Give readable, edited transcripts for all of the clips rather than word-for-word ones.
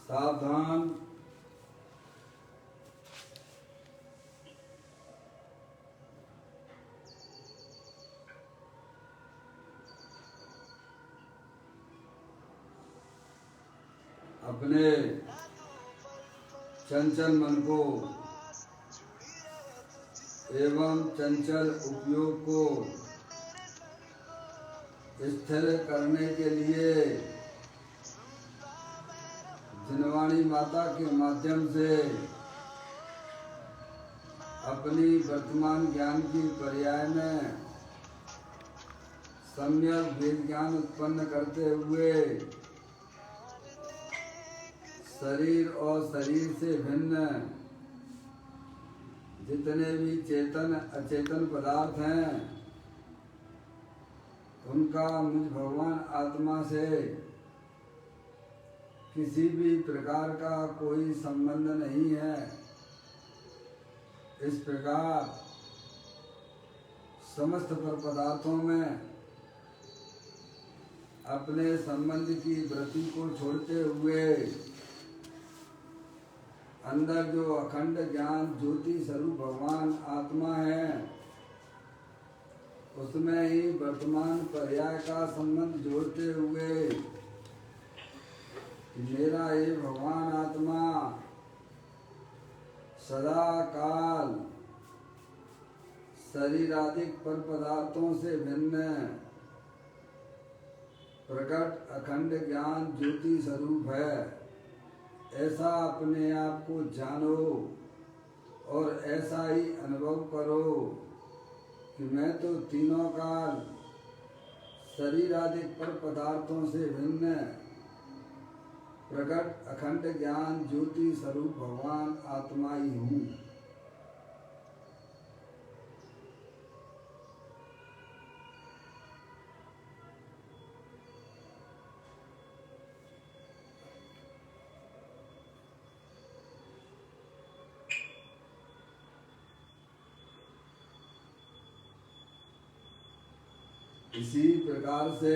सावधान। अपने चंचल मन को एवं चंचल उपयोग को स्थिर करने के लिए जिनवाणी माता के माध्यम से अपनी वर्तमान ज्ञान की पर्याय में सम्यक वेद ज्ञान उत्पन्न करते हुए शरीर और शरीर से भिन्न जितने भी चेतन अचेतन पदार्थ हैं उनका मुझ भगवान आत्मा से किसी भी प्रकार का कोई संबंध नहीं है। इस प्रकार समस्त पदार्थों में अपने संबंध की वृत्ति को छोड़ते हुए अंदर जो अखंड ज्ञान ज्योति स्वरूप भगवान आत्मा है उसमें ही वर्तमान पर्याय का संबंध जोड़ते हुए मेरा ये भगवान आत्मा सदा काल शरीरादिक पर पदार्थों से भिन्न प्रकट अखंड ज्ञान ज्योति स्वरूप है, ऐसा अपने आप को जानो और ऐसा ही अनुभव करो कि मैं तो तीनों काल शरीर आदि पर पदार्थों से भिन्न प्रकट अखंड ज्ञान ज्योति स्वरूप भगवान आत्मा ही हूँ। इसी प्रकार से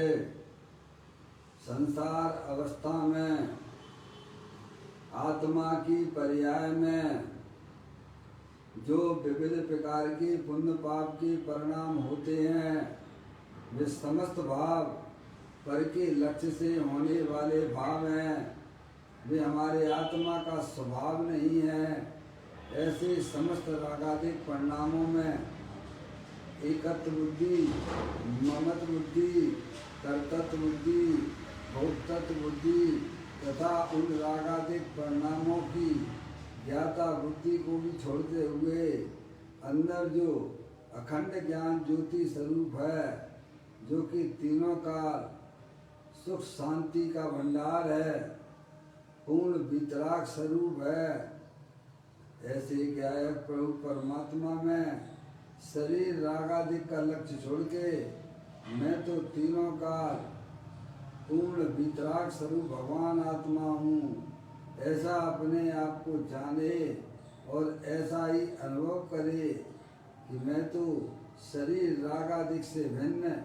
संसार अवस्था में आत्मा की पर्याय में जो विविध प्रकार की पुण्य पाप के परिणाम होते हैं वे समस्त भाव पर के लक्ष्य से होने वाले भाव हैं, वे हमारे आत्मा का स्वभाव नहीं है। ऐसे समस्त रागादिक परिणामों में एकत्व बुद्धि, ममत्व बुद्धि, कर्तृत्व बुद्धि, भोक्तृत्व बुद्धि तथा उन रागादिक परिणामों की ज्ञाता बुद्धि को भी छोड़ते हुए अंदर जो अखंड ज्ञान ज्योति स्वरूप है, जो कि तीनों का सुख शांति का भंडार है, पूर्ण वितराग स्वरूप है, ऐसे गायक प्रभु परमात्मा में शरीर रागादिक का लक्ष्य छोड़ के मैं तो तीनों काल पूर्ण वितराग स्वरूप भगवान आत्मा हूँ, ऐसा अपने आप को जाने और ऐसा ही अनुभव करे कि मैं तो शरीर रागादिक से भिन्न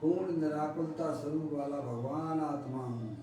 पूर्ण निराकुलता स्वरूप वाला भगवान आत्मा हूँ।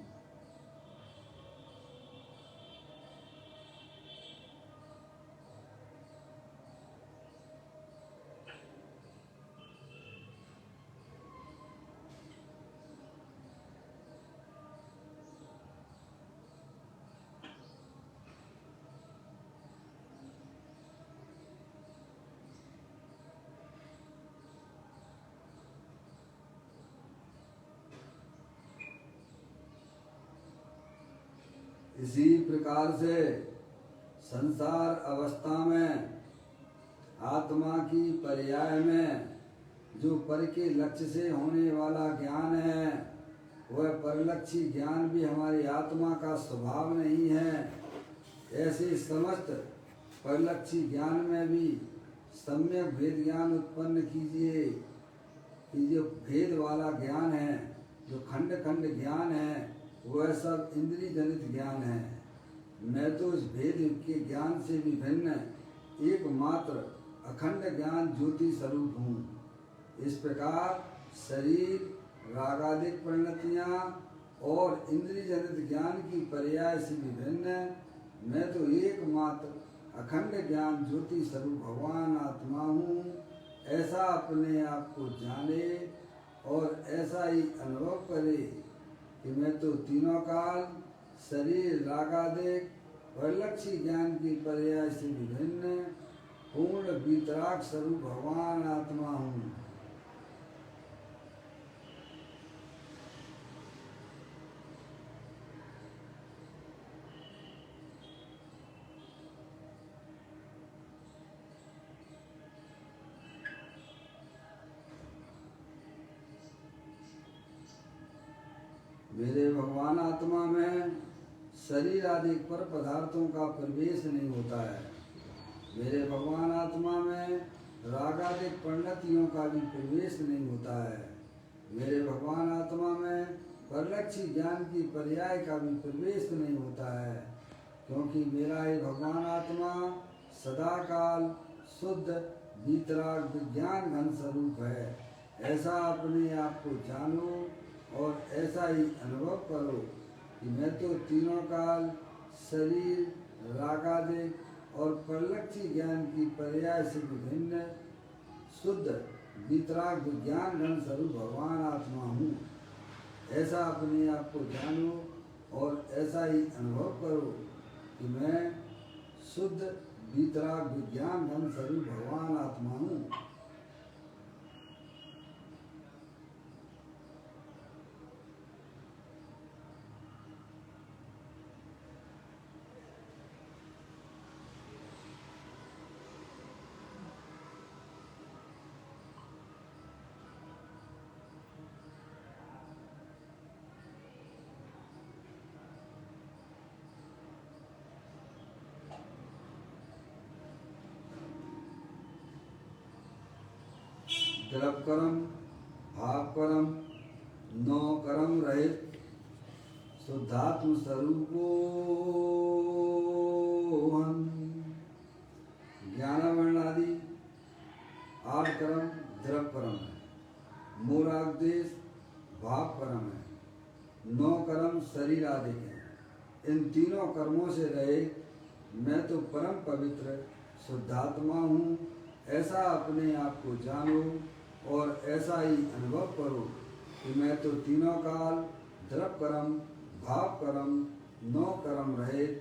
इसी प्रकार से संसार अवस्था में आत्मा की पर्याय में जो पर के लक्ष्य से होने वाला ज्ञान है वह परलक्षी ज्ञान भी हमारी आत्मा का स्वभाव नहीं है। ऐसे समस्त परलक्षी ज्ञान में भी सम्यक भेद ज्ञान उत्पन्न कीजिए कि जो भेद वाला ज्ञान है, जो खंड खंड ज्ञान है, वह सब इंद्रिय जनित ज्ञान है। मैं तो इस भेद के ज्ञान से भी भिन्न एकमात्र अखंड ज्ञान ज्योति स्वरूप हूँ। इस प्रकार शरीर रागादिक परिणतियाँ और इंद्रिय जनित ज्ञान की पर्याय से विभिन्न मैं तो एकमात्र अखंड ज्ञान ज्योति स्वरूप भगवान आत्मा हूँ, ऐसा अपने आप को जाने और ऐसा ही अनुभव करे कि मैं तो तीनों काल शरीर रागादिक परिलक्षी ज्ञान की पर्याय से विभिन्न पूर्ण वीतराग स्वरूप भगवान आत्मा हूँ। मेरे भगवान आत्मा में शरीर आदि पर पदार्थों का प्रवेश नहीं होता है। मेरे भगवान आत्मा में रागादिक परिणतियों का भी प्रवेश नहीं होता है। मेरे भगवान आत्मा में परिलक्षी ज्ञान की पर्याय का भी प्रवेश नहीं होता है, क्योंकि मेरा ये भगवान आत्मा सदा काल शुद्ध वीतराग विज्ञान घन स्वरूप है। ऐसा अपने आप को जानो और ऐसा ही अनुभव करो कि मैं तो तीनों काल शरीर रागादिक और परिलक्षी ज्ञान की पर्याय से विभिन्न शुद्ध वीतराग विज्ञान घन स्वरूप भगवान आत्मा हूँ। ऐसा अपने आप को जानो और ऐसा ही अनुभव करो कि मैं शुद्ध वीतराग विज्ञान घन स्वरूप भगवान आत्मा हूँ। द्रव कर्म भाव कर्म नौ कर्म रहित शुद्धात्म स्वरूपो हम। ज्ञान वर्ण आदि 8 कर्म द्रव कर्म है, मूलादेश भाव कर्म है, 9 कर्म शरीर आदि के। इन तीनों कर्मों से रहे मैं तो परम पवित्र शुद्धात्मा हूँ। ऐसा अपने आप को जानो और ऐसा ही अनुभव करो कि मैं तो तीनों काल द्रव कर्म भाव कर्म 9 कर्म रहित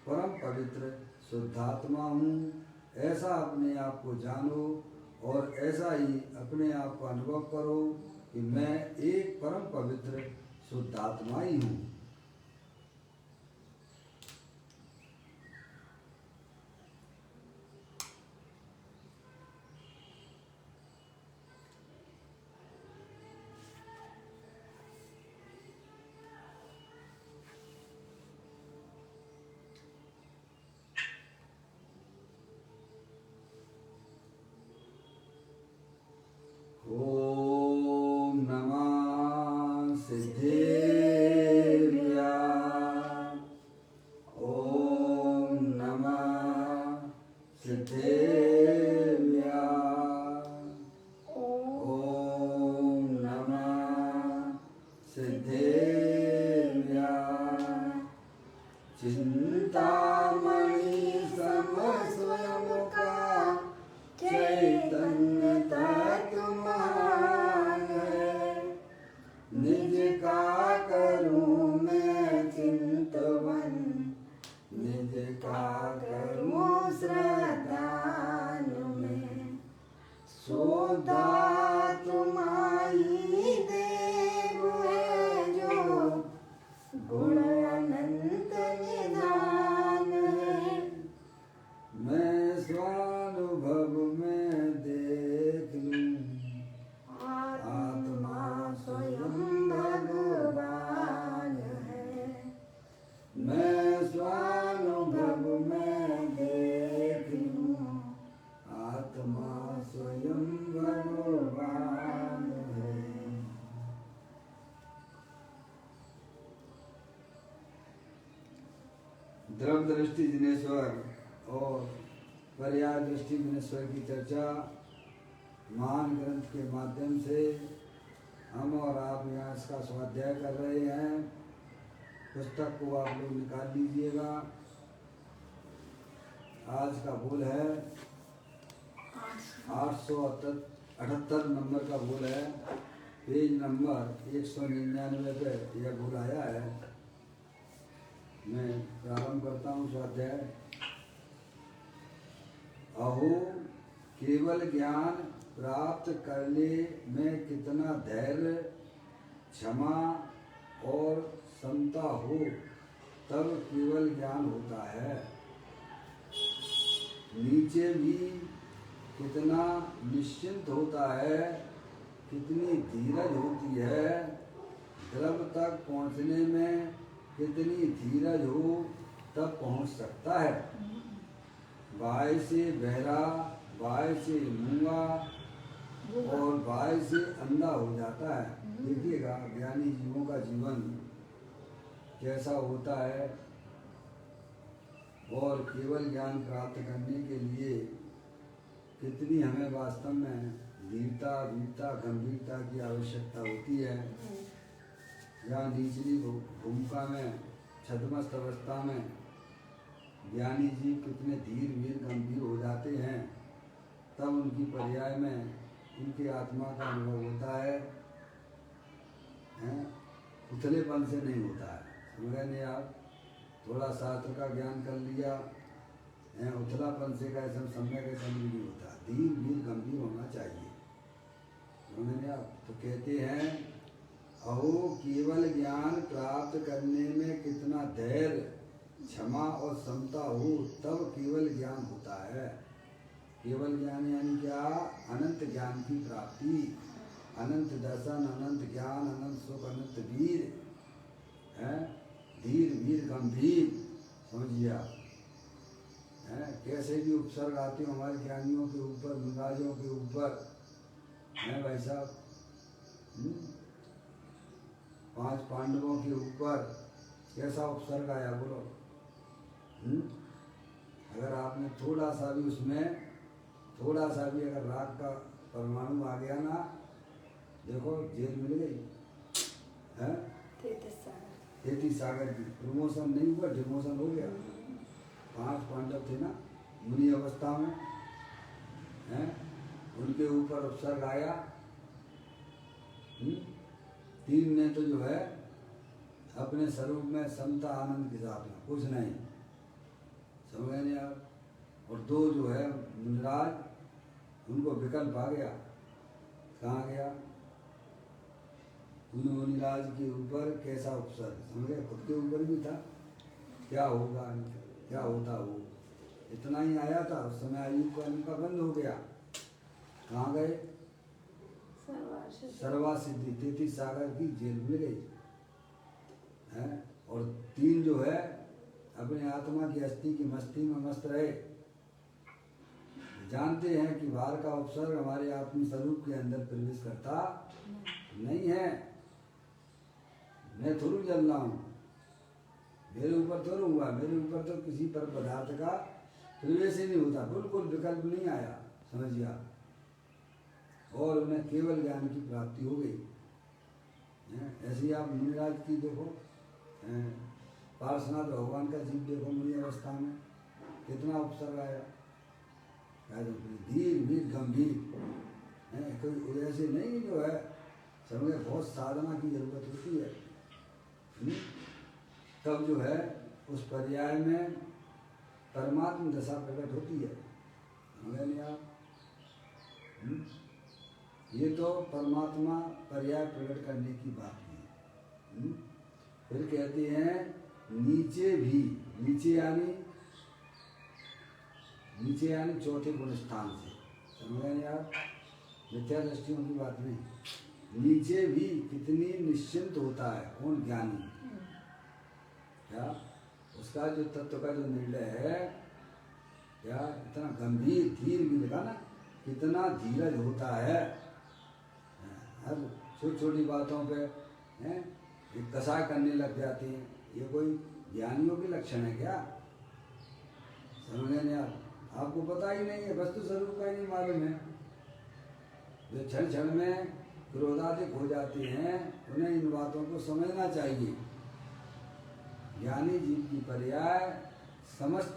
परम पवित्र शुद्धात्मा हूँ। ऐसा अपने आप को जानो और ऐसा ही अपने आप को अनुभव करो कि मैं एक परम पवित्र शुद्धात्मा ही हूँ। ओम नमः सिद्धेभ्यः। ओम नमः सिद्धेभ्यः। ओम नमः सिद्धेभ्यः। चिंतामणि सम स्वयं का चैतन्य तत्वमान है। निज का करूं मैं चिंतवन, निज का करूं श्रद्धान में। सोदा तुम्हारी देव है जो गुण अनंत निधान है। मैं स्वानुभव में देख लूं आत्मा स्वयं भगवान है। मैं स्वानुभव में देख लूं आत्मा स्वयं भगवान है। द्रव दृष्टि जिनेश्वर और पर्याय दृष्टि जिनेश्वर की चर्चा महान ग्रंथ के माध्यम से हम और आप यहाँ इसका स्वाध्याय कर रहे हैं। पुस्तक को आप लोग निकाल लीजिएगा। आज का बोल है 878 नंबर का बोल है, पेज नंबर 199 पे यह बोल आया है। मैं प्रारंभ करता हूँ स्वाध्याय। अहो केवल ज्ञान प्राप्त करने में कितना धैर्य, क्षमा और समता हो, तब केवल ज्ञान होता है। नीचे भी कितना निश्चिंत होता है, कितनी धीरज होती है, द्रव तक पहुँचने में कितनी धीरज हो तब पहुँच सकता है। बाय से बहरा, बाय से मूंगा और बाय से अंधा हो जाता है। देखिएगा ज्ञानी जीवों का जीवन कैसा होता है। और केवल ज्ञान प्राप्त करने के लिए कितनी हमें वास्तव में धीरता, वीरता, गंभीरता की आवश्यकता होती है। यहाँ निचली भूमिका में, छद्मस्त अवस्था में ज्ञानी जीव कितने धीर, वीर, गंभीर हो जाते हैं, तब उनकी पर्याय में उनकी आत्मा का अनुभव होता है, उथलेपन से नहीं होता है। समझ नहीं आप? थोड़ा शास्त्र का ज्ञान कर लिया, उथलापन से का समय के समय नहीं होता। धीर, वीर, गंभीर होना चाहिए। समझ नहीं आप? तो कहते हैं अहो केवल ज्ञान प्राप्त करने में कितना धैर्य, क्षमा और समता हो, तब केवल ज्ञान होता है। केवल ज्ञान यानी क्या? अनंत ज्ञान की प्राप्ति, अनंत दर्शन, अनंत ज्ञान, अनंत सुख, अनंत वीर है। धीर, वीर, गंभीर, समझिए आप। कैसे भी उपसर्ग आते हो हमारे ज्ञानियों के ऊपर, मुराजों के ऊपर, है भाई साहब। 5 पांडवों के ऊपर कैसा उपसर्ग आया बोलो? अगर आपने थोड़ा सा भी उसमें, थोड़ा सा भी अगर राग का परमाणु आ गया ना, देखो जेल मिल गई है। 33 सागर की प्रमोशन नहीं हुआ, डिमोशन हो गया। 5 पांडव थे ना मुनि अवस्था में, हैं? उनके ऊपर उपसर्ग आया। 3 ने तो जो है अपने स्वरूप में समता, आनंद के साथ में कुछ नहीं, समझ नहीं आप। और 2 जो है मुनिराज, उनको विकल्प आ गया। कहाँ गया? उन मुनिराज के ऊपर कैसा उपसर्ग, समझे? खुद के ऊपर भी था। क्या होगा, क्या होता वो, इतना ही आया था। उस समय आयु का उनका बंद हो गया। कहाँ गए? सर्वा सिद्धि, 33 सागर की जेल मिल गई है। और 3 जो है अपने आत्मा की अस्थि की मस्ती में मस्त रहे। जानते हैं कि बाहर का उपसर्ग हमारे आत्म स्वरूप के अंदर प्रवेश करता नहीं है। मैं थोड़ा जल रहा हूँ, मेरे ऊपर थोड़ा हुआ, मेरे ऊपर तो किसी पर पदार्थ का प्रवेश ही नहीं होता, बिल्कुल विकल्प नहीं आया, समझिए आप। और उन्हें केवल ज्ञान की प्राप्ति हो गई। ऐसे ही आप मुनिराज की देखो, पार्श्वनाथ भगवान का जीव देखो, मुनि अवस्था में कितना उपसर्ग आया। धीर, वीर, गंभीर, कोई ऐसे नहीं जो है, समझे? बहुत साधना की जरूरत होती है। तब जो है उस पर्याय में परमात्म दशा प्रकट होती है। समझे नहीं आप? ये तो परमात्मा पर्याय प्रकट करने की बात है। फिर कहते हैं नीचे भी, नीचे यानी चौथे गुण स्थान से, समझ नहीं आप? मिथ्या दृष्टियों की बात नहीं। नीचे भी कितनी निश्चिंत होता है कौन? ज्ञानी। क्या उसका जो तत्व का जो निर्णय है, क्या इतना गंभीर, धीर भी लिखा ना, कितना धीरज होता है। हर छोटी छोटी बातों पे कसाय करने लग जाती हैं। ये कोई ज्ञानियों के लक्षण है क्या? समझ नहीं आप? आपको पता ही नहीं है, वस्तु स्वरूप का ही नहीं मालूम है। जो क्षण क्षण में क्रोधाधिक हो जाते हैं, उन्हें इन बातों को समझना चाहिए। ज्ञानी जीव की पर्याय समस्त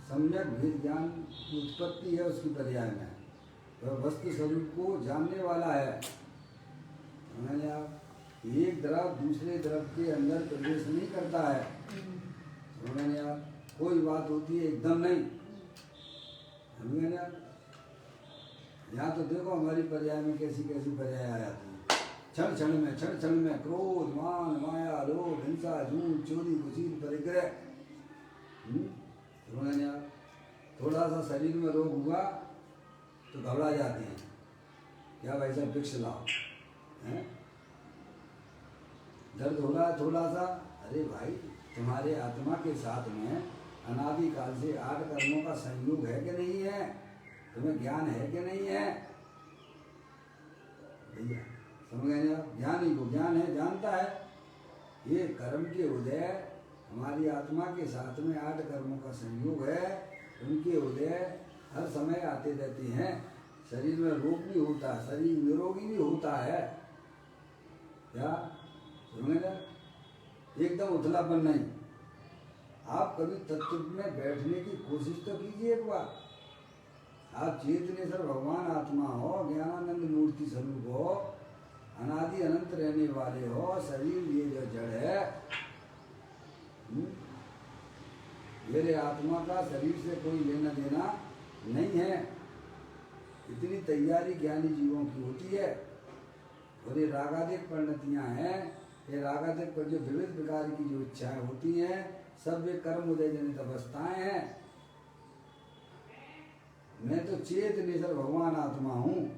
सम्यक भेद ज्ञान की उत्पत्ति है उसकी पर्याय में। वह वस्तु स्वरूप को जानने वाला है। समझे आप? एक द्रव दूसरे द्रव के अंदर प्रवेश नहीं करता है। समझे आप? कोई बात होती है एकदम नहीं। समझे आप? यहाँ तो देखो हमारी पर्याय में कैसी कैसी पर्याय आ जाती है। क्षण क्षण में क्रोध, मान, माया, लोभ, हिंसा, झूठ, चोरी, कुचील, परिग्रह। समझे आप? थोड़ा सा शरीर में रोग हुआ तो घबरा जाते हैं, क्या भाई साहब विक्स लाओ, हैं? दर्द हो रहा है थोड़ा सा, अरे भाई तुम्हारे आत्मा के साथ में अनादिकाल से 8 कर्मों का संयोग है कि नहीं है? तुम्हें ज्ञान है कि नहीं है? भैया समझ गए आप? ज्ञानी को ज्ञान है, जानता है। ये कर्म के उदय हमारी आत्मा के साथ में 8 कर्मों का संयोग है। उनके उदय हर समय आते रहते हैं। शरीर में रोग भी होता है, शरीर निरोगी भी होता है। क्या समझ गए? एकदम उथलापन नहीं। आप कभी तत्व में बैठने की कोशिश तो कीजिए एक बार। आप चेतनेश्वर भगवान आत्मा हो, ज्ञानानंद मूर्ति स्वरूप हो, अनादि अनंत रहने वाले हो। शरीर ये जो जड़ है, मेरे आत्मा का शरीर से कोई लेना देना नहीं है। इतनी तैयारी ज्ञानी जीवों की होती है। और ये रागादिक परिणतियाँ हैं, ये रागादिक पर जो विविध प्रकार की जो इच्छाएं होती हैं, सब वे कर्म उदय जनित अवस्थाएं हैं। मैं तो चेतनेश्वर भगवान आत्मा हूँ,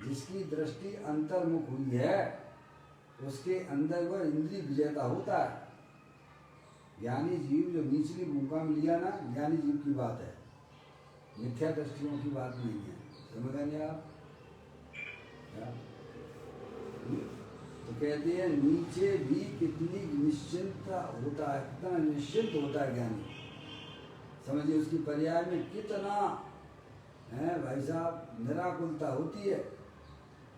जिसकी दृष्टि अंतर्मुख हुई है, उसके अंदर वह इंद्रिय विजेता होता है। ज्ञानी जीव जो निचली भूमिका में लिया ना, ज्ञानी जीव की बात है, मिथ्या दृष्टियों की बात नहीं है। समझ गए आप? तो कहते हैं नीचे भी कितनी निश्चिंत होता है, कितना निश्चिंत होता है ज्ञानी। समझिए उसकी पर्याय में कितना है भाई साहब निराकुलता होती है।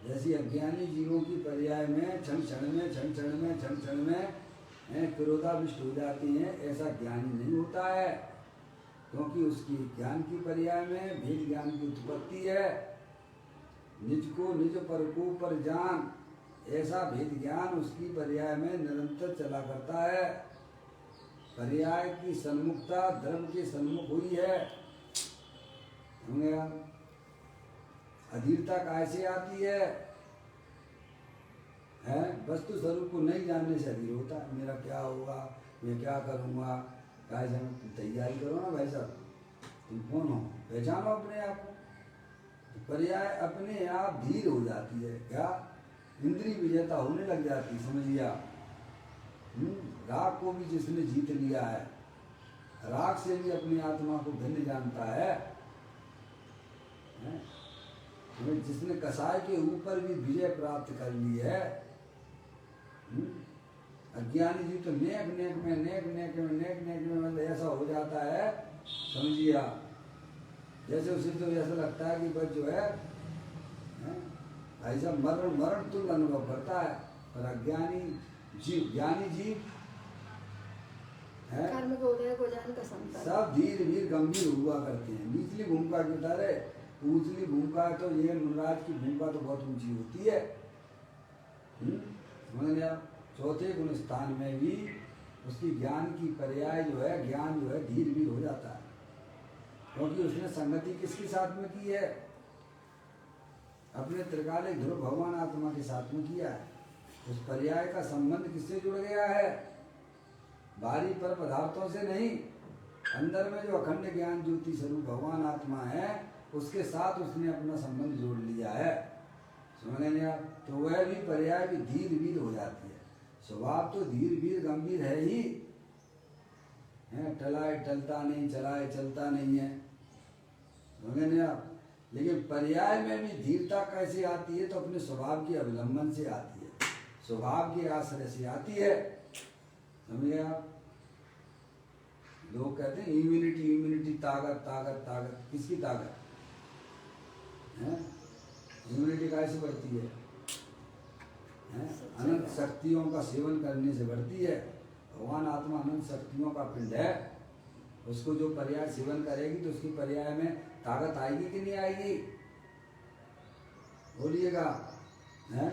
जैसी अज्ञानी जीवों की पर्याय में क्षण क्षण में क्रोधाविष्ट हो जाती हैं, ऐसा ज्ञानी नहीं होता है। क्योंकि उसकी ज्ञान की पर्याय में भेद ज्ञान की उत्पत्ति है। निज को निज पर को पर जान, ऐसा भेद ज्ञान उसकी पर्याय में निरंतर चला करता है। पर्याय की सन्मुखता धर्म के सन्मुख हुई है। अधीरता कैसे आती है? वस्तु स्वरूप को नहीं जानने से अधीर होता है। मेरा क्या होगा, मैं क्या करूँगा, क्या तुम तैयारी करो ना भाई साहब। तुम कौन हो, पहचानो अपने आप को। पर्याय अपने आप धीर हो जाती है। क्या इंद्रिय विजेता होने लग जाती, समझिए आप। राग को भी जिसने जीत लिया है, राग से भी अपनी आत्मा को भिन्न जानता है। जिसने कसाय के ऊपर भी विजय प्राप्त कर ली है। अज्ञानी जी तो नेक में ऐसा हो जाता है, समझिए आप। जैसे उसे तो ऐसा लगता है कि बस जो है भाई साहब मरण तुल्य अनुभव करता है। और अज्ञानी जीव, ज्ञानी जीव है कर्म को उदय को जान का संतान, सब धीर वीर गंभीर हुआ करते हैं। निचली भूमिका की तरह ऊंचली भूमिका, तो ये मुनराज की भूमिका तो बहुत ऊंची होती है। समझ लिया? चौथे गुण स्थान में भी उसकी ज्ञान की पर्याय जो है, ज्ञान जो है धीर वीर हो जाता है। क्योंकि उसने संगति किसके साथ में की है? अपने त्रिकालिक ध्रुव भगवान आत्मा के साथ में किया है। उस पर्याय का संबंध किससे जुड़ गया है? बाहरी पर पदार्थों से नहीं, अंदर में जो अखंड ज्ञान ज्योति स्वरूप भगवान आत्मा है, उसके साथ उसने अपना संबंध जोड़ लिया है। समझ गए आप? तो वह भी पर्याय भी धीर वीर हो जाती है। स्वभाव तो धीर वीर गंभीर है ही है, टलाए टलता नहीं, चलाए चलता नहीं है। समझ गए आप? लेकिन पर्याय में भी धीरता कैसे आती है? तो अपने स्वभाव के अवलंबन से आती है, स्वभाव के आश्रय से आती है। समझे आप? लोग कहते हैं इम्यूनिटी, ताकत। किसकी ताकत है? इम्यूनिटी कैसे बढ़ती है? अनंत शक्तियों का सेवन करने से बढ़ती है। भगवान आत्मा अनंत शक्तियों का पिंड है। उसको जो पर्याय सेवन करेगी तो उसकी पर्याय में ताकत आएगी कि नहीं आएगी? बोलिएगा। हैं?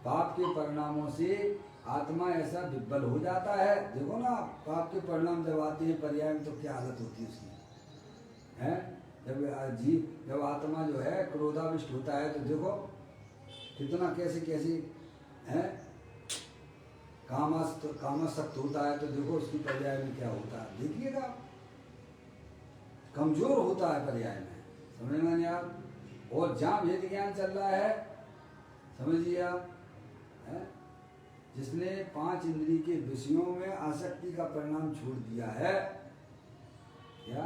पाप के परिणामों से आत्मा ऐसा विब्बल हो जाता है। देखो ना, पाप के परिणाम जब आते हैं पर्याय में तो क्या हालत होती है उसकी, है? जब आत्मा जो है क्रोधाविष्ट होता है तो देखो कितना कैसे कैसे है, कामासक्त होता है तो देखो उसकी पर्याय में क्या होता है, देखिएगा कमजोर होता है पर्याय में। समझ में नहीं आप? और जहाँ भेद ज्ञान चल रहा है, समझिए आप, जिसने 5 इंद्रिय के विषयों में आसक्ति का परिणाम छोड़ दिया है, क्या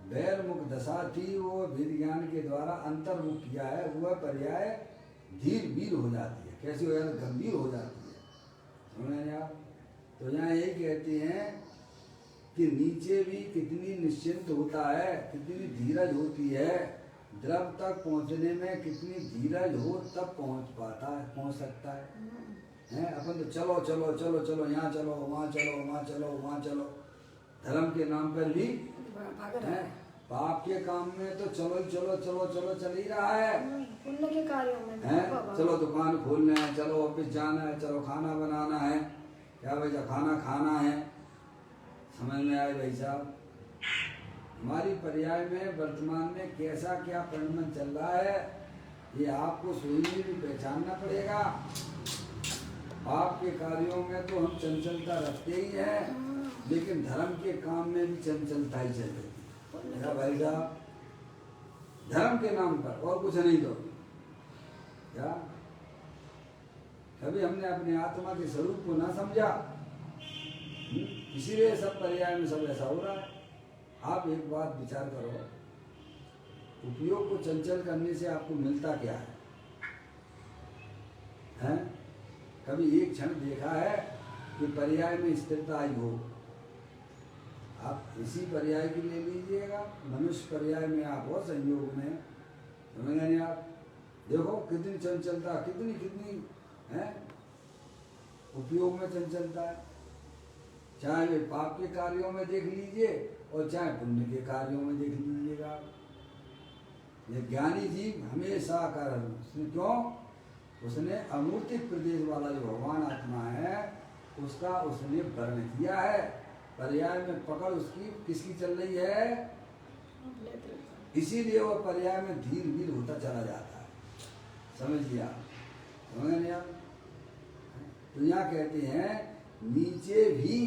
बैरमुख दशा थी, वो भेद ज्ञान के द्वारा अंतर्मुख किया है, वह पर्याय धीर वीर हो जाती है। कैसी हो जाती है? गंभीर हो जाती है। समझ आप? तो यहाँ यही कहते हैं कि नीचे भी कितनी निश्चिंत होता है, कितनी धीरज होती है, द्रव तक पहुँचने में कितनी धीरज हो तब पहुँच सकता है। अपन तो चलो चलो चलो चलो, यहाँ चलो वहाँ चलो वहाँ चलो वहाँ चलो, धर्म के नाम पर भी है, पाप के काम में तो चलो चलो चलो चलो चल ही रहा है। पुण्य के कार्यों में है, चलो दुकान खोलना है, चलो ऑफिस जाना है, चलो खाना बनाना है, क्या भाई खाना खाना है। समझ में आए भाई साहब? हमारी पर्याय में वर्तमान में कैसा क्या परिणाम चल रहा है, ये आपको स्वयं भी पहचानना पड़ेगा। पाप के कार्यों में तो हम चंचलता रखते ही हैं, लेकिन धर्म के काम में भी चंचलता ही चल रही है भाई साहब, धर्म के नाम पर, और कुछ नहीं। तो क्या कभी हमने अपने आत्मा के स्वरूप को ना समझा, इसीलिए सब पर्याय में सब ऐसा हो रहा है। आप एक बात विचार करो, उपयोग को चंचल करने से आपको मिलता क्या है? हैं? कभी एक क्षण देखा है कि पर्याय में स्थिरता आई हो? आप इसी पर्याय की ले लीजिएगा, मनुष्य पर्याय में आप हो संयोग में, समझ नहीं आप? देखो कितनी चंचलता, कितनी कितनी है उपयोग में चंचलता है। चाहे वे पाप के कार्यों में देख लीजिए और चाहे पुण्य के कार्यों में देख लीजिएगा। ये ज्ञानी जीव हमेशा कारण, क्यों? उसने अमूर्तिक प्रदेश वाला जो भगवान आत्मा है उसका उसने वर्ण किया है। पर्याय में पकड़ उसकी किसकी चल रही है, इसीलिए वह पर्याय में धीरे धीरे होता चला जाता है। समझिए आप? समझ नहीं आप? तो यहाँ कहते हैं नीचे भी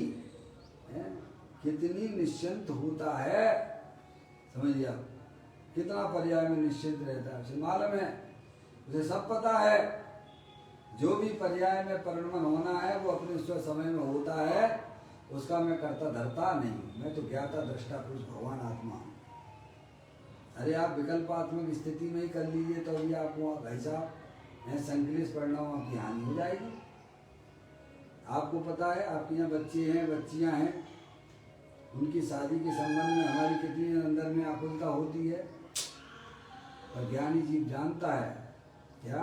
कितनी निश्चिंत होता है। समझिए आप? कितना पर्याय में निश्चिंत रहता है, उसे मालूम है, उसे सब पता है। जो भी पर्याय में परिणमन होना है वो अपने स्व समय में होता है, उसका मैं करता धरता नहीं, मैं तो ज्ञाता दृष्टा पुरुष भगवान आत्मा हूँ। अरे आप विकल्पात्मक स्थिति में ही कर लीजिए तो अभी आपको भाई साहब संकलित परिणामों की हानि हो जाएगी। आपको पता है आपके यहाँ बच्चे हैं, बच्चियाँ हैं, उनकी शादी के संबंध में हमारी कितनी अंदर में आकुलता होती है, और ज्ञानी जीव जानता है क्या,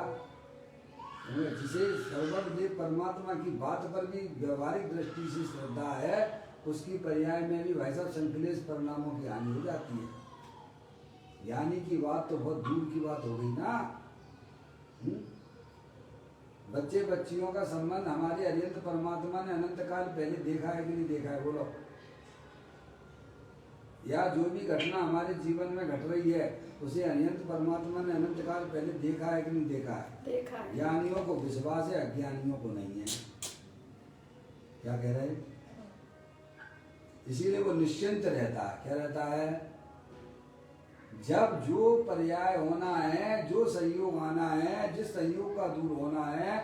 जिसे सर्वदेव परमात्मा की बात पर भी व्यवहारिक दृष्टि से श्रद्धा है, उसकी पर्याय में भी भाई साहब संकलेश परिणामों की हानि हो जाती है। ज्ञानी की बात तो बहुत दूर की बात हो गई ना। बच्चे बच्चियों का संबंध हमारे अरिहंत परमात्मा ने अनंत काल पहले देखा है कि नहीं देखा है, बोलो? या जो भी घटना हमारे जीवन में घट रही है उसे अनियंत परमात्मा ने अनंत काल पहले देखा है कि नहीं देखा है? देखा है। ज्ञानियों को विश्वास है, अज्ञानियों को नहीं है। क्या कह रहे हैं? इसीलिए वो निश्चिंत रहता है। क्या रहता है? जब जो पर्याय होना है, जो संयोग आना है, जिस संयोग का दूर होना है,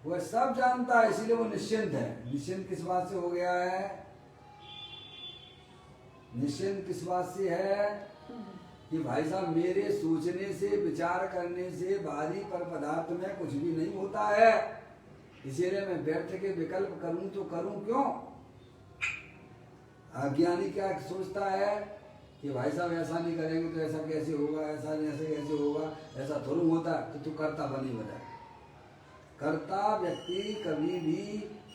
वह सब जानता है, इसीलिए वो निश्चिंत है। निश्चिंत किस बात से हो गया है? निश्चिंत किस बात से है कि भाई साहब मेरे सोचने से, विचार करने से बाहरी पर पदार्थ में कुछ भी नहीं होता है, इसीलिए मैं व्यर्थ के विकल्प करूं तो करूं क्यों? अज्ञानी क्या सोचता है कि भाई साहब ऐसा नहीं करेंगे तो ऐसा कैसे होगा, ऐसा कैसे होगा, ऐसा थोड़ा होता है, तो तू करता बनी बता। कर्ता व्यक्ति कभी भी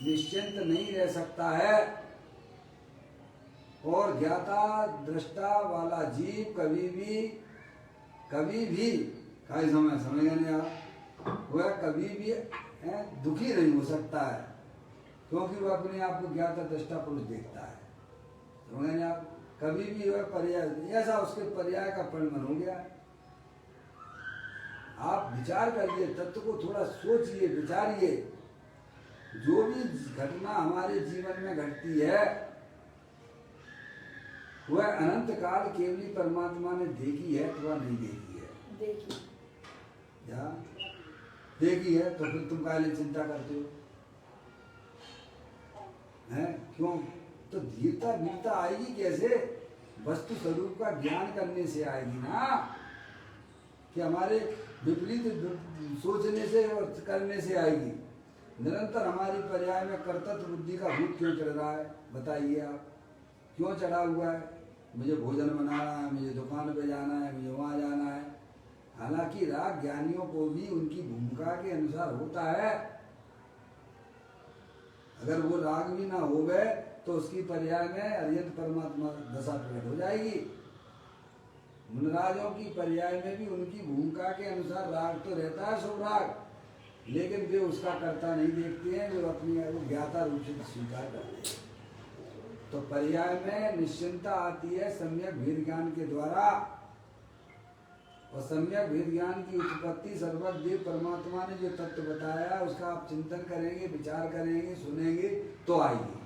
निश्चिंत नहीं रह सकता है और ज्ञाता दृष्टा वाला जीव कभी भी काई समझेगा नहीं आप, वह कभी भी दुखी नहीं हो सकता है, क्योंकि वह अपने आप को ज्ञाता दृष्टा पुरुष देखता है। समझे नहीं आप, कभी भी वह पर्याय ऐसा उसके पर्याय का परिणाम हो गया। आप विचार करिए, तत्व को थोड़ा सोचिए, विचारिए। जो भी घटना हमारे जीवन में घटती है वह अनंत काल केवली परमात्मा ने देखी है अथवा नहीं देखी है। देखिए क्या देखी है तो फिर तुम काहे लिए चिंता करते हो हैं? क्यों? तो धीरता वीरता आएगी कैसे? वस्तु स्वरूप का ज्ञान करने से आएगी ना, कि हमारे विपरीत सोचने से और करने से आएगी। निरंतर हमारी पर्याय में कर्तव्य बुद्धि का भूत क्यों चढ़ रहा है? बताइए आप, क्यों चढ़ा हुआ है? मुझे भोजन बनाना है, मुझे दुकान पे जाना है, मुझे वहाँ जाना है। हालांकि राग ज्ञानियों को भी उनकी भूमिका के अनुसार होता है। अगर वो राग भी ना हो गए तो उसकी पर्याय में अर्यंत परमात्मा दशा प्रकट हो जाएगी। मुनराजों की पर्याय में भी उनकी भूमिका के अनुसार राग तो रहता है, शुभ राग, लेकिन वे उसका कर्ता नहीं देखते हैं, वे अपनी ज्ञाता रूप से स्वीकार करते हैं। तो पर्याय में निश्चिंता आती है सम्यक भेद ज्ञान के द्वारा, और सम्यक भेद ज्ञान की उत्पत्ति सर्वज्ञ परमात्मा ने जो तत्व बताया उसका आप चिंतन करेंगे, विचार करेंगे, सुनेंगे तो आएगी।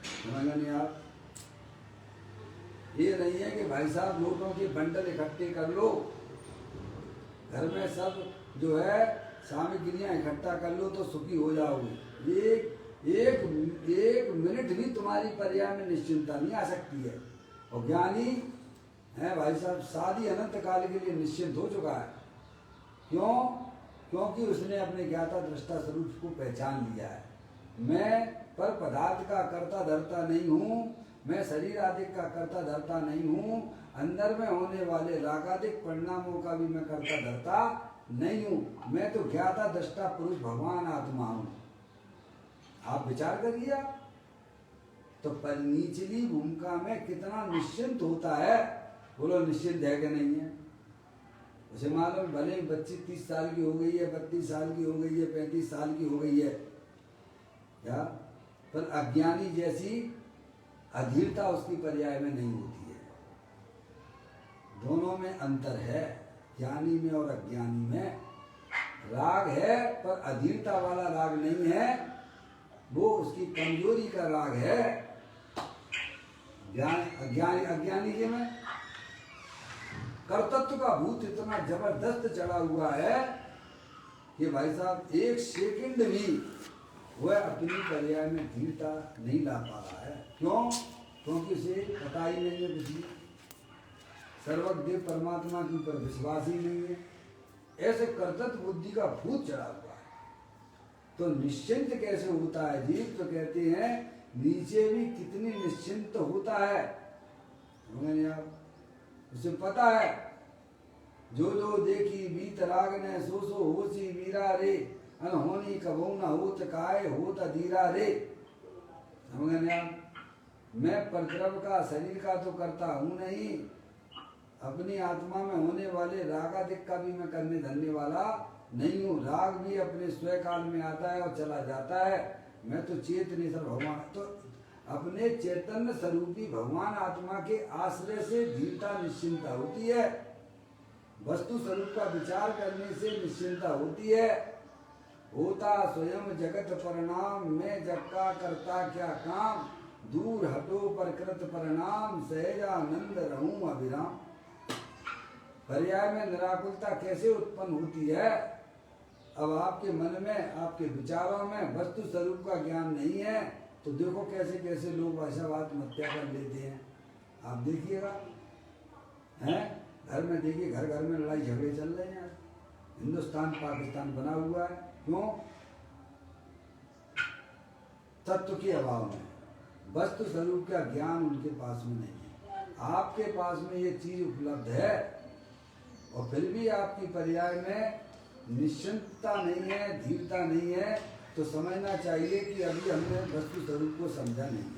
समझ नहीं आप? ये नहीं है कि भाई साहब लोगों के बंडल इकट्ठे कर लो, घर में सब जो है सामग्रियां इकट्ठा कर लो तो सुखी हो जाओगे। एक मिनट भी तुम्हारी पर्याय में निश्चिंता नहीं आ सकती है। और ज्ञानी है भाई साहब शादी अनंत काल के लिए निश्चिंत हो चुका है। क्यों? क्योंकि उसने अपने ज्ञाता दृष्टा स्वरूप को पहचान लिया है। मैं पर पदार्थ का कर्ता धर्ता नहीं हूँ, मैं शरीर आदि का कर्ता धर्ता नहीं हूँ, अंदर में होने वाले रागादिक परिणामों का भी मैं कर्ता धर्ता नहीं हूँ। मैं तो ज्ञाता दृष्टा पुरुष भगवान आत्मा हूँ। आप विचार करिए आप, तो पर निचली भूमिका में कितना निश्चिंत होता है। बोलो निश्चिंत है कि नहीं है? उसे मालूम भले बच्ची 30 साल की हो गई है, 32 साल की हो गई है, 35 साल की हो गई है, क्या? पर अज्ञानी जैसी अधीरता उसकी पर्याय में नहीं होती है। दोनों में अंतर है, ज्ञानी में और अज्ञानी में। राग है पर अधीरता वाला राग नहीं है, वो उसकी कमजोरी का राग है। अज्ञानी के में कर्तत्व का भूत इतना जबरदस्त चढ़ा हुआ है कि भाई साहब एक सेकंड भी वह अपनी पर्याय में धीरता नहीं ला पा रहा है। क्यों? क्योंकि उसे पता ही नहीं है, कुछ सर्वज्ञ परमात्मा के ऊपर विश्वास ही नहीं है। ऐसे कर्तव्य बुद्धि का भूत चढ़ा हुआ है। तो निश्चिंत कैसे होता है जीव? तो कहते हैं नीचे भी कितनी निश्चिंत होता है। उसे पता है जो जो देखी बीत राग ने सो सो होशी वीरा रे, अनहोनी कबो न होत काय होत अधीरा रे। समझ गए आप? मैं परद्रव का शरीर का तो करता हूँ नहीं, अपनी आत्मा में होने वाले रागादिक का भी मैं करने धरने वाला नहीं हूँ। राग भी अपने स्वयं काल में आता है और चला जाता है। मैं तो चेतन सर भगवान, तो अपने चैतन्य स्वरूपी भगवान आत्मा के आश्रय से धीरता निश्चिंता होती है। वस्तु स्वरूप का विचार करने से निश्चिंता होती है। होता स्वयं जगत परिणाम, मैं जग का करता क्या काम, दूर हटो पर कृत परिणाम, सहजानंद रहूं अभिराम। पर्याय में निराकुलता कैसे उत्पन्न होती है? अब आपके मन में, आपके विचारों में वस्तु स्वरूप का ज्ञान नहीं है, तो देखो कैसे कैसे लोग आशावाद मत्या कर लेते हैं। आप देखिएगा, हैं घर में देखिए, घर घर में लड़ाई झगड़े चल रहे हैं। हिंदुस्तान पाकिस्तान बना हुआ है। क्यों? तत्व के अभाव में, वस्तु स्वरूप का ज्ञान उनके पास में नहीं है। आपके पास में ये चीज उपलब्ध है और फिर भी आपकी पर्याय में निश्चिंतता नहीं है, धीरता नहीं है, तो समझना चाहिए कि अभी हमने वस्तु स्वरूप को समझा नहीं है।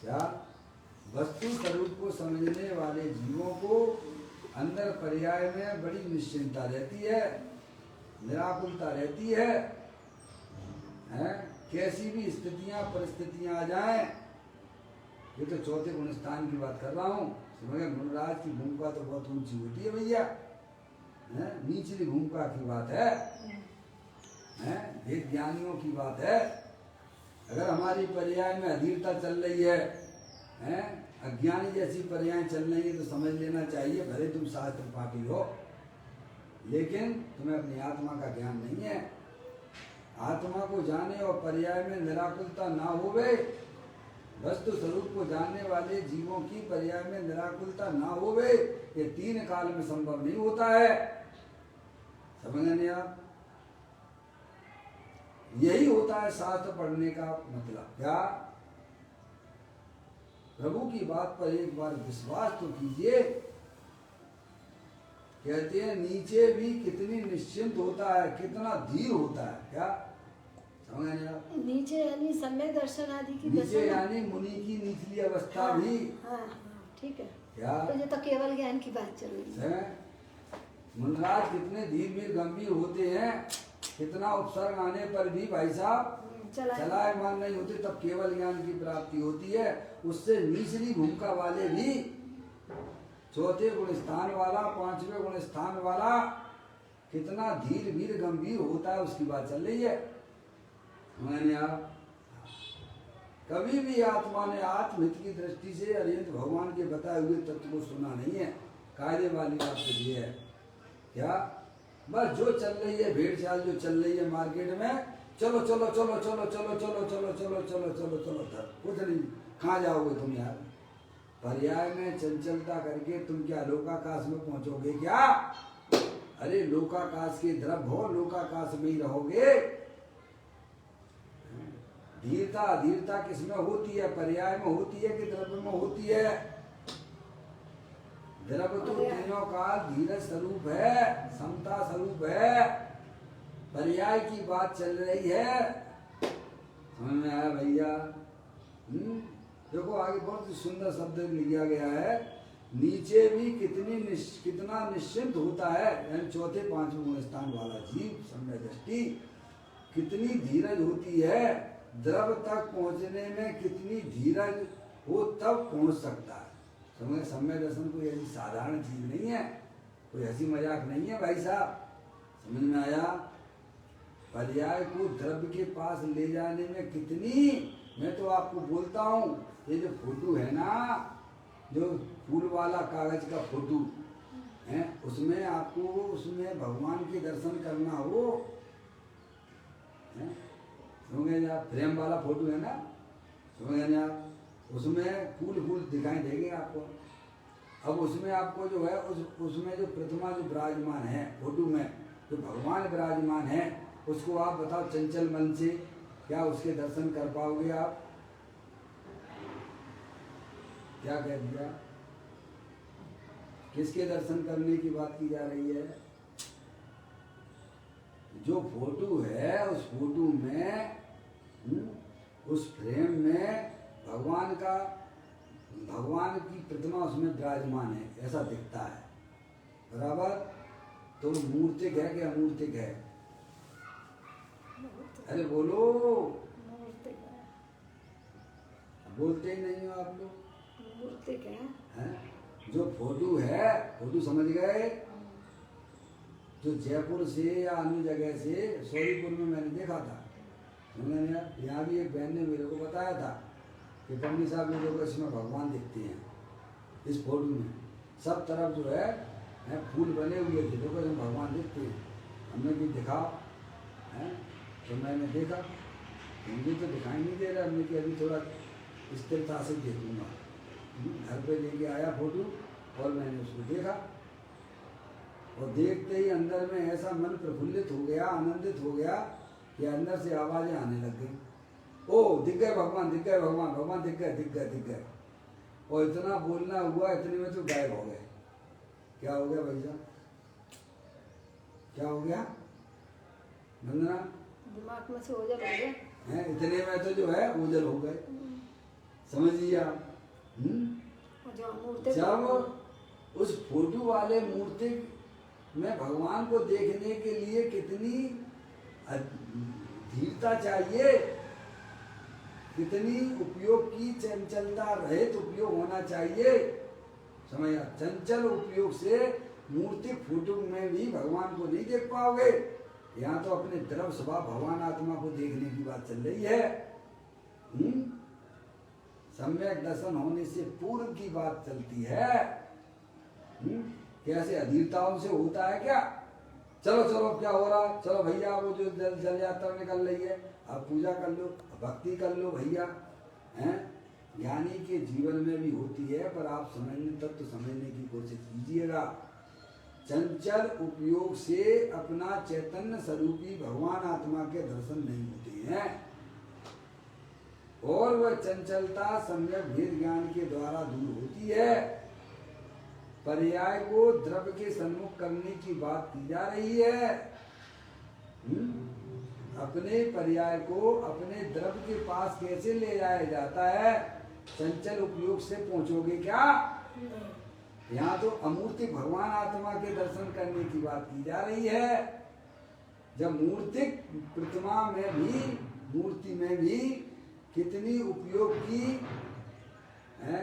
क्या वस्तु स्वरूप को समझने वाले जीवों को अंदर पर्याय में बड़ी निश्चिंतता रहती है, निराकुलता रहती है, हैं? कैसी भी स्थितियां परिस्थितियां आ जाएं, ये तो चौथे गुण स्थान की बात कर रहा हूँ। समझे, गुणराज की भूमिका तो बहुत ऊंची होती है भैया, निचली भूमिका की बात है, वेद ज्ञानियों की बात है। अगर हमारी पर्याय में अधीरता चल रही है, अज्ञानी जैसी पर्याय चल रही है, तो समझ लेना चाहिए भले तुम शास्त्र पाठी हो, लेकिन तुम्हें अपनी आत्मा का ज्ञान नहीं है। आत्मा को जाने और पर्याय में निराकुलता ना होवे, वस्तु स्वरूप को जानने वाले जीवों की पर्याय में निराकुलता ना होवे, ये तीन काल में संभव नहीं होता है। समझ नहीं आप? यही होता है शास्त्र पढ़ने का मतलब। क्या? प्रभु की बात पर एक बार विश्वास तो कीजिए। कहते हैं नीचे भी कितनी निश्चिंत होता है, कितना धीर होता है। क्या समझ नहीं आप? नीचे यानी सम्यक दर्शन आदि की नीचे यानी मुनि की निचली अवस्था। हाँ, भी हाँ, ठीक है। क्या तो ये तो केवल ज्ञान की बात चल रही है। मुनराज कितने धीर गंभीर होते हैं, कितना उपसर्ग आने पर भी भाई साहब चलायमान नहीं होते, तब केवल ज्ञान की प्राप्ति होती है। उससे निचली भूमिका वाले भी, चौथे गुण स्थान वाला, पांचवें गुण स्थान वाला कितना धीर वीर गंभीर होता है, उसकी बात चल रही है। मैंने आप कभी भी आत्मा ने आत्महित की दृष्टि से अरिहंत भगवान के बताए हुए तत्व को सुना नहीं है। कायदे वाली बात तो ये है। क्या? बस जो चल रही है भेड़ चाल जो चल रही है मार्केट में, चलो चलो चलो चलो चलो चलो चलो चलो चलो चलो चलो कुछ नहीं, कहाँ जाओगे तुम यार? पर्याय में चंचलता करके तुम क्या लोकाकाश में पहुंचोगे क्या? अरे लोकाकाश के द्रव हो, लोकाकाश में ही रहोगे। धीरता अधीरता किसमें होती है? पर्याय में होती है कि द्रव्य में होती है? द्रव्य तो तीनों का धीरज स्वरूप है, समता स्वरूप है। पर्याय की बात चल रही है। समझ में आया भैया? देखो आगे बहुत सुंदर शब्द लिखा गया है, नीचे भी कितना निश्चिंत होता है, यानी चौथे पांचवें गुण स्थान वाला जीव सम्यक दृष्टि कितनी धीरज होती है, द्रव तक पहुंचने में कितनी धीरज हो तब पहुंच सकता है। समझे, सम्यक दर्शन कोई ऐसी साधारण चीज नहीं है, कोई हंसी मजाक नहीं है भाई साहब। समझ में आया? पर्याय को द्रव्य के पास ले जाने में कितनी, मैं तो आपको बोलता हूँ, ये जो फोटो है ना, जो फूल वाला कागज का फोटो है, उसमें आपको उसमें भगवान के दर्शन करना हो, समझे आप? फ्रेम वाला फोटो है ना, समझे आप? उसमें फूल दिखाई देंगे आपको। अब उसमें आपको जो है उसमें जो प्रतिमा जो विराजमान है फोटो में, जो भगवान विराजमान है, उसको आप बताओ चंचल मन से क्या उसके दर्शन कर पाओगे आप? क्या कह दिया? किसके दर्शन करने की बात की जा रही है? जो फोटो है उस फोटो में, उस फ्रेम में भगवान की प्रतिमा उसमें विराजमान है, ऐसा दिखता है, बराबर? तो मूर्तिक है कि अमूर्तिक है? अरे बोलो, बोलते ही नहीं हो आप लोग। मूर्तिक है। जो फोटो है, फोटो समझ गए? जो जयपुर से या अन्य जगह से, सोरीपुर में मैंने देखा था, मैंने यहाँ भी एक बहन ने मेरे को बताया था कि पंडित साहब ये लोग इसमें भगवान दिखते हैं इस फोटो में, सब तरफ जो है फूल बने हुए थे, देखो इसमें भगवान दिखते हैं। हमने भी दिखा है, तो मैंने देखा, मुझे तो दिखाई नहीं दे रहा, हमने कि अभी थोड़ा स्थिरता से देखूंगा। घर पे लेके आया फोटो और मैंने उसको देखा, और देखते ही अंदर में ऐसा मन प्रफुल्लित हो गया, आनंदित हो गया कि अंदर से आवाजें आने लग गई, ओ दिख गए भगवान, दिख गए भगवान, भगवान दिख गए, दिख गए, दिख गए। और इतना बोलना हुआ, इतने में तो गायब हो गए। क्या हो गया भाई साहब? क्या हो गया वंदना? दिमाग में से ओझल हो गया है इतने में तो जो है ओझल हो गए, समझिए आप। और जो मूर्ति जब उस फोटो वाले मूर्ति में भगवान को देखने के लिए कितनी धीरता चाहिए, कितनी उपयोग की चंचलता रहित उपयोग होना चाहिए, समझ। चंचल उपयोग से मूर्ति फोटो में भी भगवान को नहीं देख पाओगे। यहाँ तो अपने द्रव स्वभाव भगवान आत्मा को देखने की बात चल रही है। सम्यक दर्शन होने से पूर्व की बात चलती है। कैसे अधीरताओं से होता है क्या? चलो चलो क्या हो रहा, चलो भैया वो जो जल यात्रा निकल रही है, आप पूजा कर लो, भक्ति कर लो भैया, हैं। ज्ञानी के जीवन में भी होती है, पर आप समझने तत्व समझने की कोशिश कीजिएगा। चंचल उपयोग से अपना चैतन्य स्वरूपी भगवान आत्मा के दर्शन नहीं होते हैं, और वह चंचलता सम्यक भेद ज्ञान के द्वारा दूर होती है। पर्याय को द्रव्य के सन्मुख करने की बात की जा रही है। अपने पर्याय को अपने द्रव्य के पास कैसे ले जाया जाता है? चंचल उपयोग से पहुंचोगे क्या? यहाँ तो अमूर्ति भगवान आत्मा के दर्शन करने की बात की जा रही है। जब मूर्तिक प्रतिमा में भी, मूर्ति में भी कितनी उपयोग की है,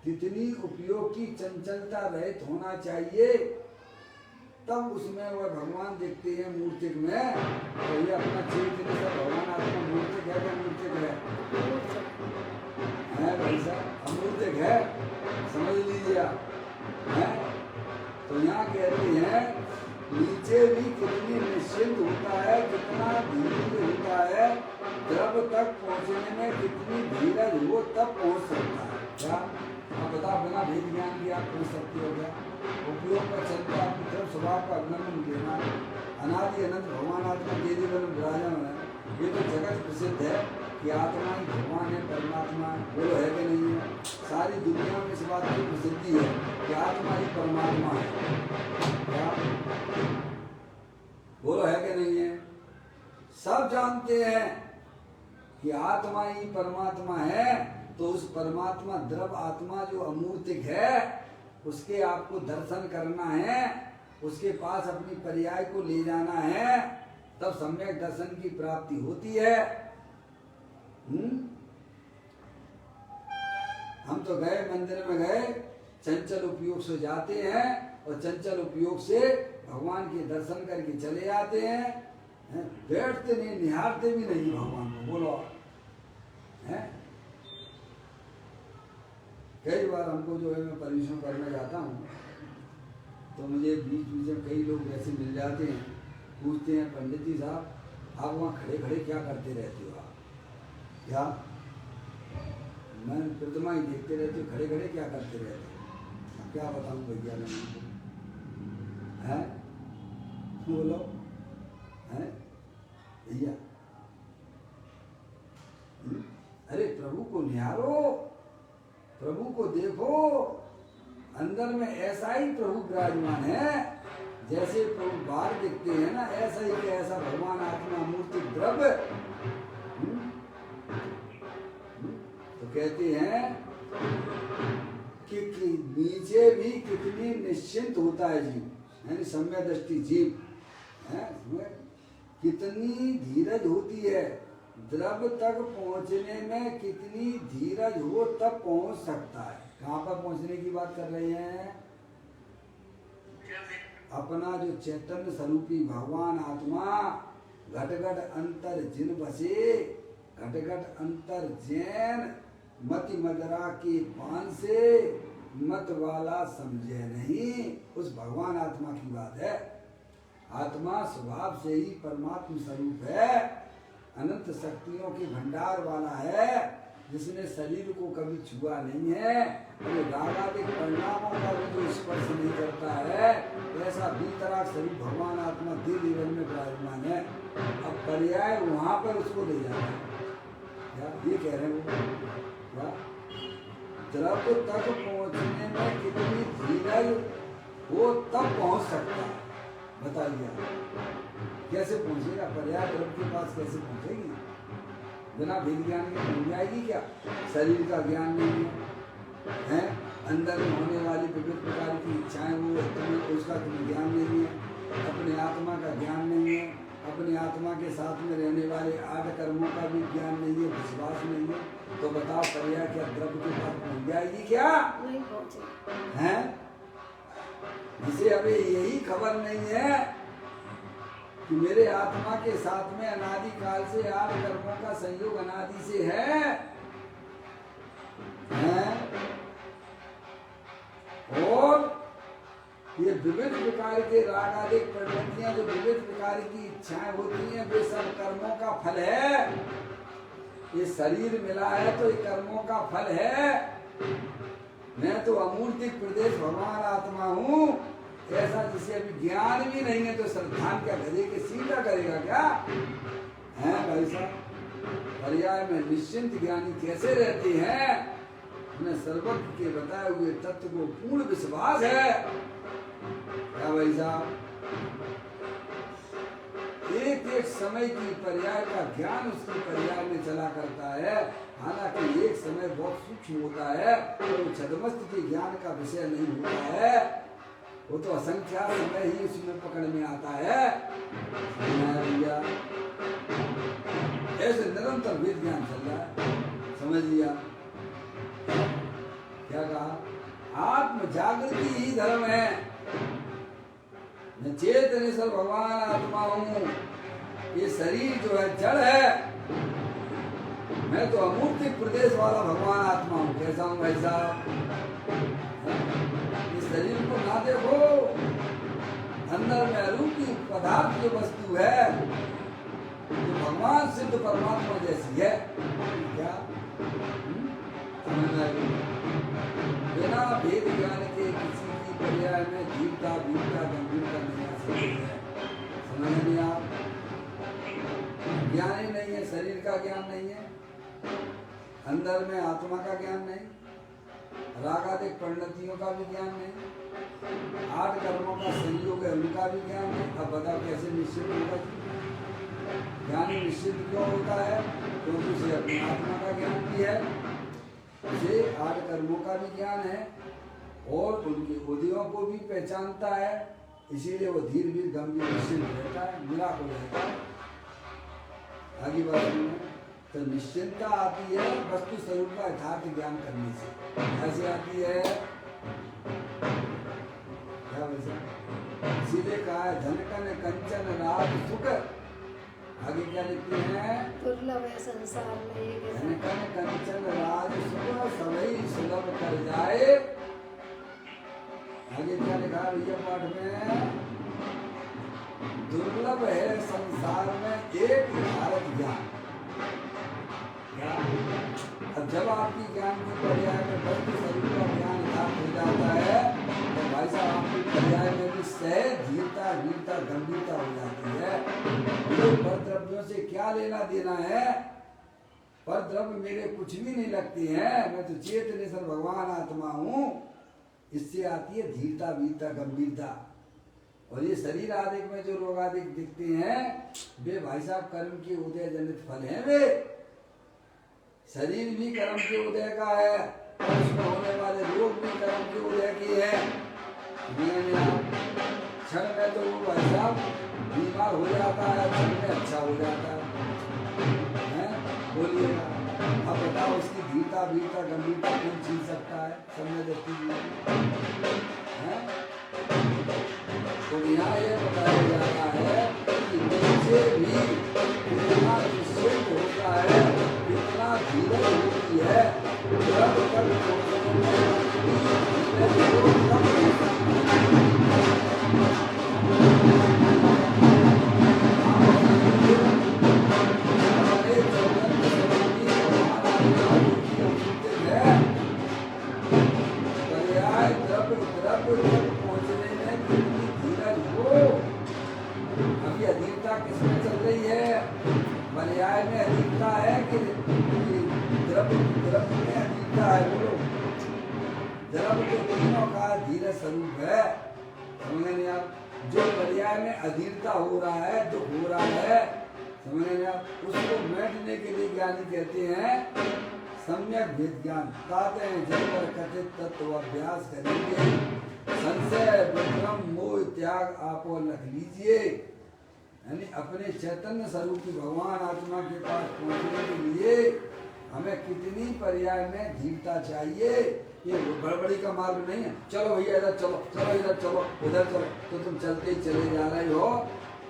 कितनी उपयोग की चंचलता रहित होना चाहिए, तब उसमें वह भगवान देखते हैं मूर्तिक में। तो ये अपना चैतन्य से भगवान आत्मा मूर्तिक है क्या? मूर्तिक है भाई साहब, अमूर्तिक है, समझ लीजिए आप, है। तो यहाँ कहते हैं नीचे भी कितनी निश्चिंत होता है, कितना धीरे होता है, द्रव तक पहुँचने में कितनी धीरज हो तब पहुँच सकता है। क्या आप बताओ, बिना भेद ज्ञान की आप पहुँच सकते हो क्या? उपयोग का चलता आपकी तरफ स्वभाव का अभिनंदन देना। अनादि अनंत भगवान आत्मा देवी बन विराजमान है। ये तो जगत प्रसिद्ध है कि आत्मा ही भगवान है, परमात्मा है। बोलो है कि नहीं है? सारी दुनिया में इस बात की प्रसिद्धि है कि आत्मा ही परमात्मा है। क्या बोलो है कि नहीं है? सब जानते हैं कि आत्मा ही परमात्मा है। तो उस परमात्मा द्रव आत्मा जो अमूर्तिक है, उसके आपको दर्शन करना है, उसके पास अपनी पर्याय को ले जाना है, तब सम्यक दर्शन की प्राप्ति होती है। हम तो गए मंदिर में गए, चंचल उपयोग से जाते हैं और चंचल उपयोग से भगवान के दर्शन करके चले आते हैं, बैठते नहीं, निहारते भी नहीं भगवान को। बोलो है। कई बार हमको जो है मैं परमिशन करने जाता हूँ तो मुझे बीच बीच में कई लोग ऐसे मिल जाते हैं, पूछते हैं पंडित जी साहब आप वहाँ खड़े खड़े क्या करते रहते हो? आप क्या? मैं प्रतिमा ही देखते रहते हो, खड़े खड़े क्या करते रहते हो? अब क्या बताऊँ भैया मैं उनको, है? बोलो है भैया। अरे प्रभु को निहारो, प्रभु को देखो, अंदर में ऐसा ही प्रभु विराजमान है। जैसे प्रभु बाहर दिखते हैं ना, ऐसा ही कि ऐसा भगवान आत्मा मूर्ति द्रव्य। तो कहते हैं कि नीचे भी कितनी निश्चिंत होता है जीव, यानी सम्यक दृष्टि जीव है, कितनी धीरज होती है। द्रव्य तक पहुंचने में कितनी धीरज हो तब पहुंच सकता है। कहाँ पर पहुंचने की बात कर रहे हैं? अपना जो चैतन्य स्वरूपी भगवान आत्मा घट घट अंतर जिन बसे, घट घट अंतर जैन मति मदरा के पान से मत वाला समझे नहीं। उस भगवान आत्मा की बात है। आत्मा स्वभाव से ही परमात्मा स्वरूप है, अनंत शक्तियों के भंडार वाला है, जिसने शरीर को कभी छुआ नहीं है, तो रागादिक परिणामों का भी जो स्पर्श नहीं करता है, ऐसा भीतराग स्वरूप भगवान आत्मा देह जीवन में विराजमान है। अब पर्याय वहां पर उसको ले जाना है। क्या ये कह रहे हो? द्रव्य तक पहुंचने में कितनी धीरज हो तब पहुंच सकता है। बताइए कैसे पहुंचेगा? पर्याय द्रव्य के पास कैसे पहुंचेगी? बिना भेद ज्ञान के पहुंच जाएगी क्या? शरीर का ज्ञान नहीं है, अंदर में होने वाली विभिन्न प्रकार की इच्छाएं वो तुम्हें उसका तुम्हें ज्ञान नहीं है, अपने आत्मा का ज्ञान नहीं है, अपने आत्मा के साथ में रहने वाले 8 कर्मों का भी ज्ञान नहीं है, विश्वास नहीं है, तो बताओ पर्याय क्या द्रव्य के पास पहुंच जाएगी क्या? नहीं पहुंचे हैं? जिसे अभी यही खबर नहीं है कि मेरे आत्मा के साथ में अनादि काल से 8 कर्मों का संयोग अनादि से है? और ये विविध प्रकार के राग आदि प्रवृत्तियां, जो विविध प्रकार की इच्छाएं होती हैं, वे सब कर्मों का फल है। ये शरीर मिला है तो ये कर्मों का फल है। मैं तो अमूर्तिक प्रदेश भगवान आत्मा हूँ, ऐसा जिसे अभी ज्ञान भी नहीं है तो श्रद्धान क्या गधे के सीधा करेगा क्या? है भाई साहब, पर्याय में निश्चिंत ज्ञानी कैसे रहते हैं? उन्हें सर्वज्ञ के बताए हुए तत्व को पूर्ण विश्वास है। क्या भाई साहब? एक एक समय की पर्याय का ज्ञान उसकी पर्याय में चला करता है। हालांकि एक समय बहुत सूक्ष्म होता है तो छदमस्त के ज्ञान का विषय नहीं होता है, वो तो असंख्यात समय ही उसमें पकड़ में आता है। भैया ऐसे निरंतर वेद ज्ञान चल रहा है, समझ लिया? क्या कहा? आत्म जागृति ही धर्म है। मैं चेतनेश्वर भगवान आत्मा हूँ, ये शरीर जो है जड़ है, मैं तो अमूर्तिक प्रदेश वाला भगवान आत्मा हूँ। कैसा हूँ भाई साहब? इस शरीर को ना देखो, अंदर में अरूपी पदार्थ जो वस्तु है तो भगवान सिद्ध परमात्मा जैसी है। क्या बिना भेद ज्ञान के किसी की पर्याय में धीरता वीरता गंभीरता नहीं आ सकती है। समझ नहीं? आप ज्ञान ही नहीं है, शरीर का ज्ञान नहीं है, अंदर में आत्मा का ज्ञान नहीं, रागादिक परिणतियों का भी ज्ञान नहीं, 8 कर्मों का संयोग है उनका भी ज्ञान नहीं। अब बताओ कैसे निश्चित होगा? ज्ञान निश्चित क्यों होता है? क्योंकि उसे अपनी आत्मा का ज्ञान भी है, उसे 8 कर्मों का भी ज्ञान है और उनके उदयों को भी पहचानता है, इसीलिए वो धीर वीर गंभीर निश्चिंत रहता है, निराकुल रहता है। आगे बात सुनिए, तो निश्चिंतता आती है वस्तु स्वरूप का यथार्थ ज्ञान करने से। कैसे आती है? क्या वैसे? इसीलिए कहा है धनकन कंचन राज सुख। आगे क्या लिखते हैं? दुर्लभ है संसार में ये धनकन कंचन राज सुख सभी सुलभ कर जाए। आगे क्या लिखा है भैया पाठ में? दुर्लभ है संसार में एक भारत ज्ञान। अब जब आपकी ज्ञान की पर्याय में वस्तु स्वरूप का ज्ञान यथार्थ हो जाता है तो भाई साहब आपकी पर्याय में भी सहज धीरता वीरता गंभीरता हो जाती है। पर द्रव्यों से क्या लेना देना है? पर द्रव्य मेरे कुछ भी नहीं लगते हैं, मैं तो चेतनेश्वर भगवान आत्मा हूँ। इससे आती है धीरता वीरता गंभीरता। और ये शरीर आदि में जो रोग आदि दिखते हैं वे भाई साहब कर्म के उदय जनित फल हैं। वे शरीर भी कर्म के उदय का है और उसमें होने वाले रोग भी कर्म के उदय की है। क्षण में तो वो भाई साहब बीमार हो जाता है, क्षण में अच्छा हो जाता है। बोलिएगा अब बताओ उसकी धीरता वीरता गंभीरता कौन छीन सकता है? समय देखती है। तो यहाँ ये बताया जाता है कि नीचे भी कितना निश्चित होता है, कितना धीरज होती है, अभी अधीनता किसमें चल रही है? पर्याय में अधीनता है कि द्रव्य में अधीनता है? बोलो। द्रव्य तो तीनों का धीरज स्वरूप है। समझे नहीं आप? जो पर्याय में अधीरता हो रहा है, दुख हो रहा है, समझ रहे हैं, उसको मिटने के लिए ज्ञानी कहते हैं सम्यक भेद ज्ञान। कहते हैं जब पर कथित तत्व अभ्यास करेंगे, संशय विभ्रम मोह त्याग आपो रख लीजिए, यानी अपने चैतन्य स्वरूप की भगवान आत्मा के पास पहुंचने के लिए हमें कितनी पर्याय में धीरता चाहिए। ये गड़बड़ी का मार्ग नहीं है, चलो भैया इधर चलो, चलो इधर चलो, उधर चलो, तो तुम चलते ही चले जा रहे हो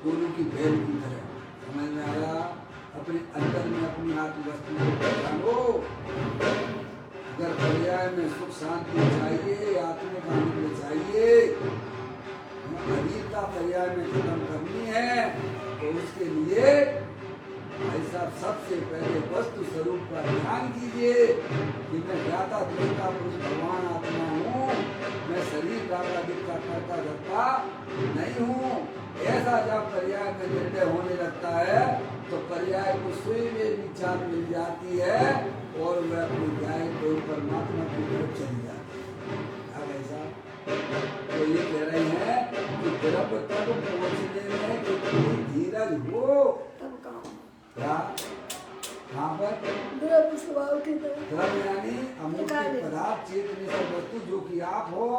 दोनों की भेद की तरह। समझ में आया? अपने अंदर में अपनी आत्म वस्तु को पहचानो। अगर पर्याय में सुख शांति चाहिए, आत्मिक आनंद चाहिए, अधीरता पर्याय में खत्म करनी है, तो उसके लिए ऐसा सबसे पहले वस्तु स्वरूप का ध्यान कीजिए कि मैं ज्ञाता दृष्टा पुरुष भगवान आत्मा हूँ, मैं शरीर दाता दिखता करता करता नहीं हूँ। ऐसा जब पर्याय में निर्णय होने लगता है तो पर्याय को स्वयं में विचार मिल जाती है और वह अपनी न्याय को परमात्मा की तरफ चली जाती है। अब ऐसा तो ये कह रहे हैं कि द्रव तक पहुँचने में कितनी धीरज हो। तब कहाँ क्या कहाँ पर द्रव्य स्वभाव की तरह द्रव यानी अमूर्त पदार्थ चेतन सब वस्तु जो कि आप हो,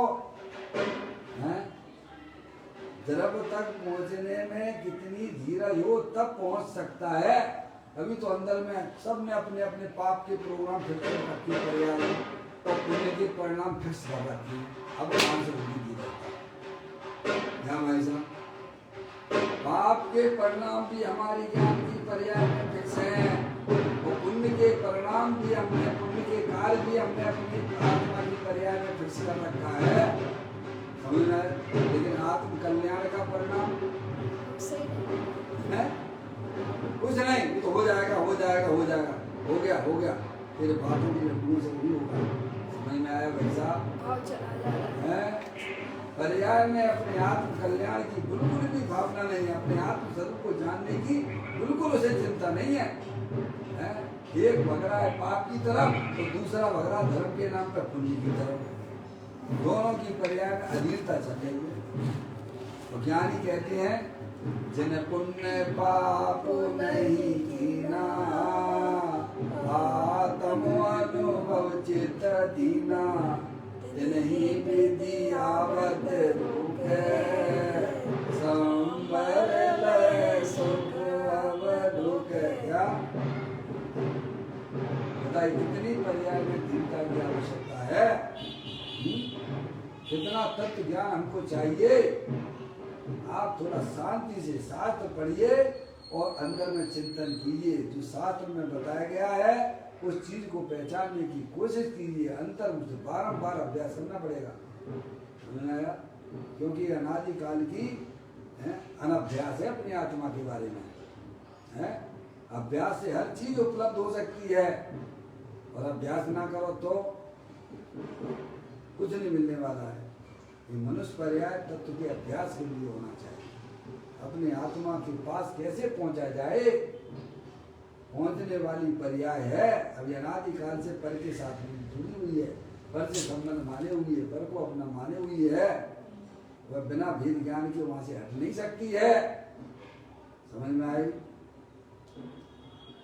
हैं? द्रव तक पहुंचने में कितनी धीरज हो तब पहुंच सकता है। अभी तो अंदर में सब ने अपने अपने पाप के प्रोग्राम फिक्स कर रखे पर्याय और पुण्य के परिणाम फिक्स कर रखे। अब कहाँ से होगी धीरज? क्या भाई साहब, पाप के परिणाम भी हमारी ज्ञान की पर्याय में फिक्स है और पुण्य के परिणाम भी हमने, पुण्य के कार्य भी हमने अपनी आत्मा की पर्याय में फिक्स कर रखा है, समझ रहे? लेकिन आत्म कल्याण का परिणाम है कुछ नहीं, वो तो हो जाएगा हो जाएगा हो जाएगा, हो गया हो गया, तेरे बातों की लड्डुओं से नहीं होगा। समझ में आया वैसा है? पर्याय में अपने आत्म कल्याण की बिल्कुल भी भावना नहीं है, अपने आत्म स्वरूप को जानने की बिल्कुल उसे चिंता नहीं है, है? एक भग रहा है पाप की तरफ तो दूसरा भग रहा धर्म के नाम पर पुण्य की तरफ, दोनों की पर्याय में अधीरता चल रही है। तो ज्ञानी कहते हैं जिन पुण्य पाप नहीं कीना, आत्म अनुभव चित दीना, नहीं विधि आवत रूप है, संबर लय सुख अवधुक। क्या बताइए कितनी पर्याय में धीरता की आवश्यकता है? कितना तत्व ज्ञान हमको चाहिए। आप थोड़ा शांति से शास्त्र पढ़िए और अंदर में चिंतन कीजिए, जो शास्त्र में बताया गया है उस चीज को पहचानने की कोशिश कीजिए। अंतर मुझे बारंबार अभ्यास करना पड़ेगा, समझ आया? क्योंकि अनादि काल की अनभ्यास है अपनी आत्मा के बारे में, है? अभ्यास से हर चीज उपलब्ध हो सकती है और अभ्यास ना करो तो कुछ नहीं मिलने वाला है। ये मनुष्य पर्याय तत्व के अभ्यास के लिए होना चाहिए। अपने आत्मा के पास कैसे पहुंचा जाए, पहुंचने वाली पर्याय है। अब अनादि काल से पर के साथ जुड़ी हुई है, पर से संबंध माने हुई है, पर को अपना माने हुई है, वह बिना भेद ज्ञान के वहां से हट नहीं सकती है। समझ में आई?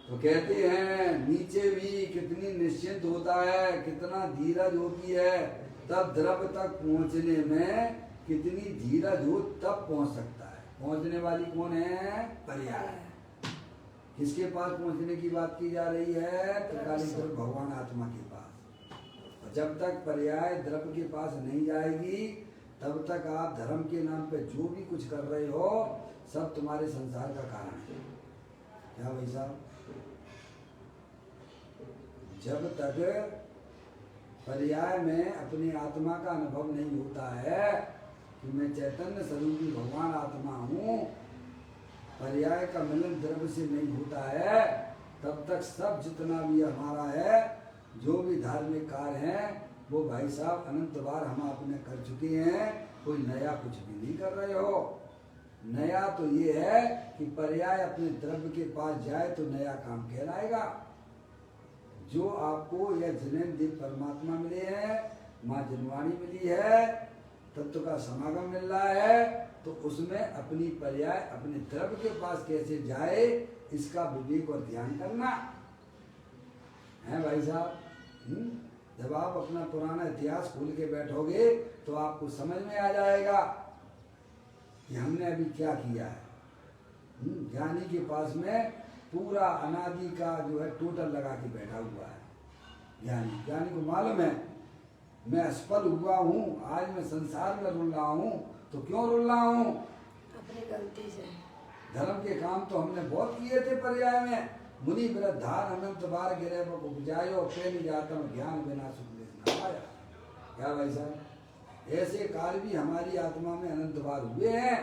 तो कहते हैं नीचे भी कितनी निश्चिंत होता है, कितना धीरज होती है, तब द्रव तक पहुंचने में कितनी धीरज हो तब पहुंच सकता है। पहुंचने वाली कौन है? पर्याय। किसके पास पहुंचने की बात की जा रही है? त्रिकालीश्वर भगवान आत्मा के पास। और जब तक पर्याय द्रव के पास नहीं जाएगी तब तक आप धर्म के नाम पे जो भी कुछ कर रहे हो सब तुम्हारे संसार का कारण है। क्या भाई साहब? जब तक पर्याय में अपनी आत्मा का अनुभव नहीं होता है कि मैं चैतन्य स्वरूपी भगवान आत्मा हूँ, पर्याय का मिलन द्रव्य से नहीं होता है, तब तक सब जितना भी हमारा है, जो भी धार्मिक कार्य है, वो भाई साहब अनंत बार हम आपने कर चुके हैं। कोई नया कुछ भी नहीं कर रहे हो। नया तो ये है कि पर्याय अपने द्रव्य के पास जाए तो नया काम कहलाएगा। जो आपको यह जिनेन्द्र देव परमात्मा मिले हैं, माँ जनवाणी मिली है, तत्व का समागम मिल रहा है, तो उसमें अपनी पर्याय अपने द्रव्य के पास कैसे जाए, इसका विवेक और ध्यान करना है भाई साहब। जब आप अपना पुराना इतिहास खोल के बैठोगे तो आपको समझ में आ जाएगा कि हमने अभी क्या किया है। ज्ञानी के पास में पूरा अनादि का जो है टोटल लगा के बैठा हुआ है। ज्ञानी को मालूम है मैं असफल हुआ हूँ, आज मैं संसार में रुल रहा हूँ, तो क्यों रुल रहा हूँ? अपनी गलती से। धर्म के काम तो हमने बहुत किए थे पर्याय में। मुनि वृद्धार अनंत बार गिरे उपजायो प्रेम जातम ज्ञान बिना सुख न पाया। क्या भाई साहब, ऐसे कार्य भी हमारी आत्मा में अनंत बार हुए हैं,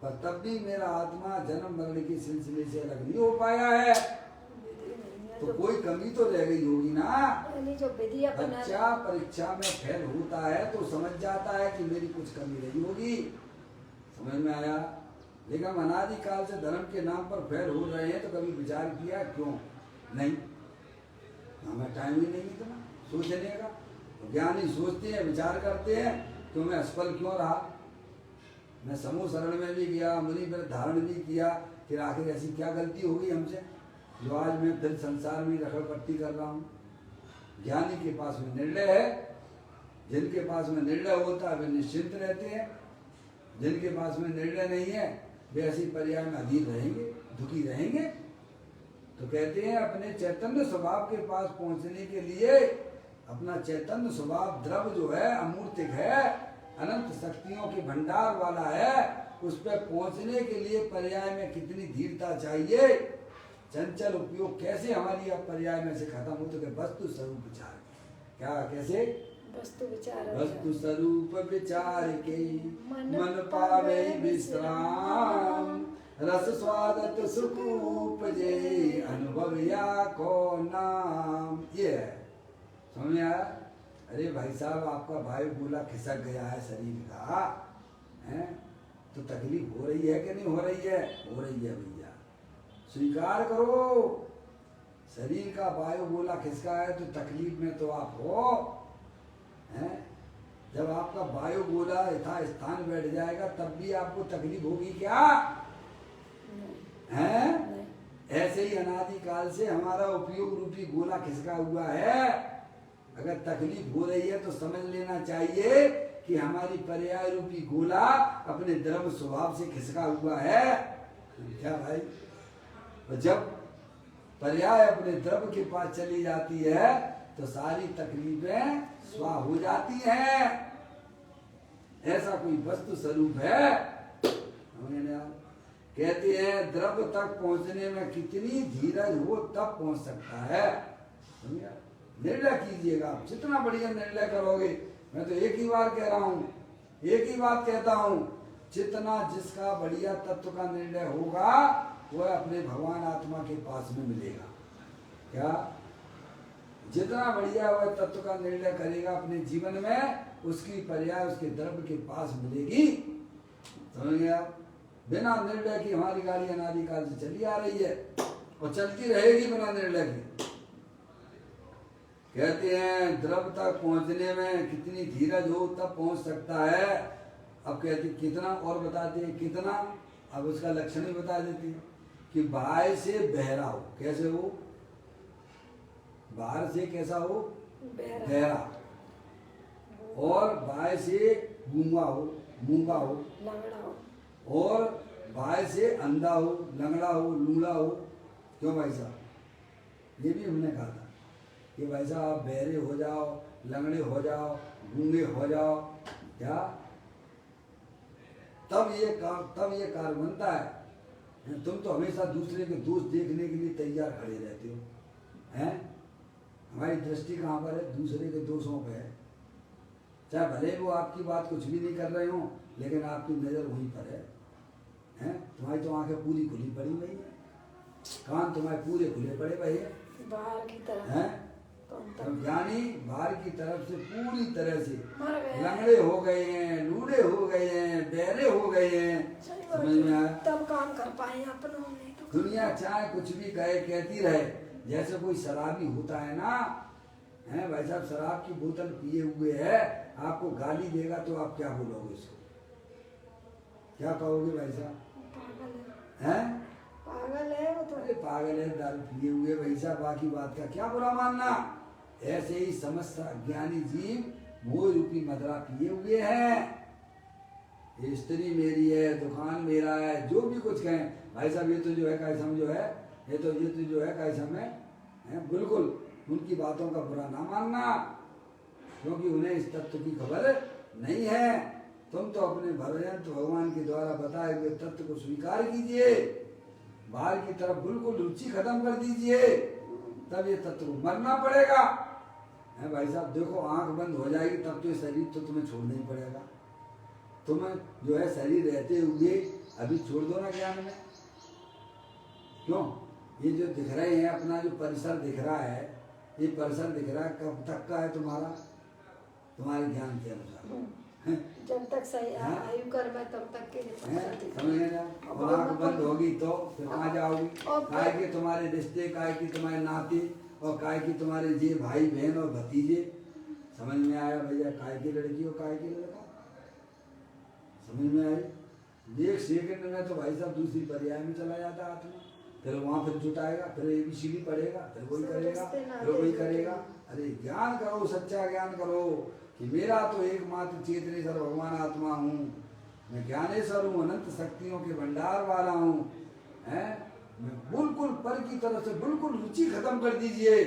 पर तब भी मेरा आत्मा जन्म मरण की सिलसिले से अलग नहीं हो पाया है। तो कोई कमी तो रह गई होगी ना। जो विधि बच्चा परीक्षा में फेल होता है तो समझ जाता है कि मेरी कुछ कमी रही होगी, समझ में आया। लेकिन हम अनादि काल से धर्म के नाम पर फेल हो रहे हैं, तो कभी विचार किया क्यों नहीं? हमें टाइम ही नहीं इतना सोचने का। तो ज्ञानी सोचते हैं, विचार करते हैं, क्यों मैं असफल क्यों रहा। मैं समूह शरण में भी गया, मुनि पर धारण भी किया, फिर आखिर ऐसी क्या गलती हो गई हमसे जो आज मैं फिर संसार में रखड़पट्टी कर रहा हूँ। ज्ञानी के पास में निर्णय है, जिनके पास में निर्णय होता है वे निश्चिंत रहते हैं, जिनके पास में निर्णय नहीं है वे ऐसी पर्याय में अधीर रहेंगे, दुखी रहेंगे। तो कहते हैं अपने चैतन्य स्वभाव के पास पहुंचने के लिए, अपना चैतन्य स्वभाव द्रव्य जो है अमूर्तिक है, अनंत शक्तियों के भंडार वाला है, उस पर पहुंचने के लिए पर्याय में कितनी धीरता चाहिए, चंचल उपयोग कैसे हमारी अब पर्याय में से खत्म हो। तो वस्तु स्वरूप विचार, क्या कैसे वस्तु स्वरूप विचार के मन पावे विश्राम, रस स्वादत सुख उपजे अनुभव या को नाम। ये है, समझ में आया? अरे भाई साहब, आपका वायु गोला खिसक गया है शरीर का, है तो तकलीफ हो रही है कि नहीं हो रही है? हो रही है भैया, स्वीकार करो। शरीर का वायु गोला खिसका है तो तकलीफ में तो आप हो, हैं? जब आपका वायु गोला यथा स्थान बैठ जाएगा तब भी आपको तकलीफ होगी क्या? हैं? ऐसे ही अनादि काल से हमारा उपयोग रूपी गोला खिसका हुआ है। अगर तकलीफ हो रही है तो समझ लेना चाहिए कि हमारी पर्याय रूपी गोला अपने द्रव्य स्वभाव से खिसका हुआ है। क्या भाई? तो जब पर्याय अपने द्रव्य के पास चली जाती है तो सारी तकलीफें स्वा हो जाती हैं। ऐसा कोई वस्तु स्वरूप है। कहते हैं द्रव्य तक पहुंचने में कितनी धीरज हो तब पहुंच सकता है। निर्णय कीजिएगा, आप जितना बढ़िया निर्णय करोगे। मैं तो एक ही बार कह रहा हूँ, एक ही बात कहता हूँ, जितना जिसका बढ़िया तत्व का निर्णय होगा वह अपने भगवान आत्मा के पास में मिलेगा। क्या? जितना बढ़िया वह तत्व का निर्णय करेगा अपने जीवन में, उसकी पर्याय उसके द्रव्य के पास मिलेगी। समझ गया? बिना निर्णय की हमारी गाड़ी अनादि काल से चली आ रही है और चलती रहेगी बिना निर्णय की। कहते हैं द्रव्य तक पहुंचने में कितनी धीरज हो तब पहुंच सकता है। अब कहते कितना, और बताते हैं कितना। अब उसका लक्षण ही बता देते हैं कि बाहर से बहरा हो। कैसे हो? बाहर से कैसा हो? बहरा। और बाहर से गूंगा हो, मूंगा हो, और बाहर से अंधा हो, लंगड़ा हो, लूला हो। क्यों भाई साहब? ये भी हमने कहा था कि भाई साहब आप बहरे हो जाओ, लंगड़े हो जाओ, गूंगे हो जाओ, क्या तब ये कार्य बनता है। तुम तो हमेशा दूसरे के दोष देखने के लिए तैयार खड़े रहते हो, हैं? हमारी दृष्टि कहाँ पर है? दूसरे के दोषों पे है। चाहे भले वो आपकी बात कुछ भी नहीं कर रहे हो, लेकिन आपकी नजर वहीं पर है, हैं? तुम्हारी तो आंखें पूरी खुली पड़ी हुई है, कान तुम्हारे पूरे खुले पड़े हुए हैं बाहर की तरफ, हैं? ज्ञानी बाहर की तरफ से पूरी तरह से लंगड़े हो गए हैं, लूड़े हो गए हैं, बहरे हो गए हैं। समझ में आया? तब काम कर पाए अपनों में। तो दुनिया चाहे कुछ भी कहे, कहती रहे। जैसे कोई शराबी होता है ना, है भाई साहब, शराब की बोतल पिए हुए है, आपको गाली देगा तो आप क्या बोलोगे उसको? क्या कहोगे भाई साहब? पागल है, हैं? पागल है वो तो। अरे पागल है, दारू पिए हुए भाई साहब, बाकी बात का क्या बुरा मानना। ऐसे ही समस्त अज्ञानी जीव मोह रूपी मदरा पिए हुए हैं। ये स्त्री मेरी है, दुकान मेरा है, जो भी कुछ कहें भाई साहब, ये तो जो है कैसा जो है, ये तो जो है कैसा में बिल्कुल उनकी बातों का बुरा ना मानना, क्योंकि उन्हें इस तत्व की खबर नहीं है। तुम तो अपने भगवान के द्वारा बताए हुए तत्व को स्वीकार कीजिए, बाहर की तरफ बिल्कुल रुचि खत्म कर दीजिए, तब ये तत्व को मरना पड़ेगा। है भाई साहब, देखो आंख बंद हो जाएगी तब तो ये शरीर तो तुम्हें छोड़ना ही पड़ेगा। तुम जो है शरीर रहते हुए अभी छोड़ दो ना ज्ञान में। क्यों? ये जो दिख रहे हैं, अपना जो परिसर दिख रहा है, ये परिसर दिख रहा है, कब तक का है तुम्हारा? तुम्हारे ज्ञान के अनुसार जब तक सही हाँ? आयु कर मैं तब तक के लिए समझ ना? और आंख बंद होगी तो फिर कहाँ जाओगी? काय के तुम्हारे रिश्ते, काय की तुम्हारे नाते, और काय की तुम्हारे जे भाई बहन और भतीजे। समझ में आया भैया? काय की लड़की और काय की लड़का, समझ में आई? एक सेकंड में तो भाई साहब दूसरी पर्याय में चला जाता आत्मा, फिर वहां फिर जुटाएगा, फिर ABCD पढ़ेगा, फिर वही करेगा, फिर वही करेगा। अरे ज्ञान करो, सच्चा ज्ञान करो कि मेरा तो एकमात्र चेतनेश्वर भगवान आत्मा हूँ, मैं ज्ञानेश्वर हूँ, अनंत शक्तियों के भंडार वाला हूँ। हैं? मैं बिल्कुल पर की तरफ से बिल्कुल रुचि खत्म कर दीजिए।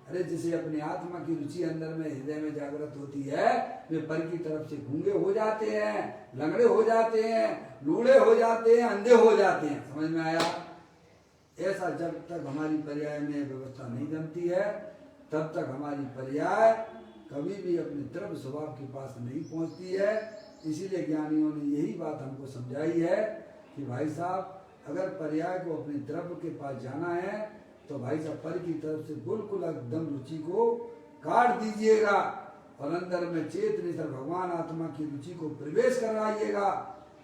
अरे जिसे अपनी आत्मा की रुचि अंदर में हृदय में जागृत होती है, वे पर की तरफ से गूंगे हो जाते हैं, लंगड़े हो जाते हैं, लूढ़े हो जाते हैं, अंधे हो जाते हैं। समझ में आया? ऐसा जब तक हमारी पर्याय में व्यवस्था नहीं जमती है, तब तक हमारी पर्याय कभी भी अपने द्रव्य स्वभाव के पास नहीं पहुंचती है। इसीलिए ज्ञानियों ने यही बात हमको समझाई है कि भाई साहब, अगर पर्याय को अपने द्रव्य के पास जाना है तो भाई साहब पर की तरफ से बिल्कुल एकदम रुचि को काट dीजिएगा और अंदर में चेतनेश्वर भगवान आत्मा की रुचि को प्रवेश करवाइएगा,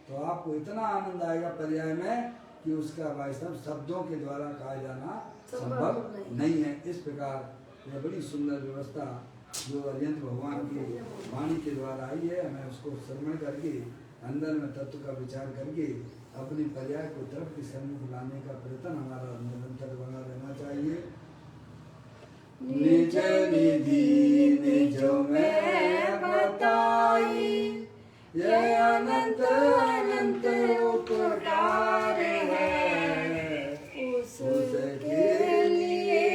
तो आपको इतना आनंद आएगा पर्याय में कि उसका भाई साहब शब्दों के द्वारा कहा जाना संभव नहीं है। इस प्रकार यह बड़ी सुंदर व्यवस्था जो अर्यंत भगवान की वाणी के द्वारा आई है, हमें उसको श्रवण करके अंदर में तत्व का विचार करके अपनी पर्याय को तरफ के सम्मुख लाने का प्रयत्न हमारा निरंतर बना रहना चाहिए। निज निधि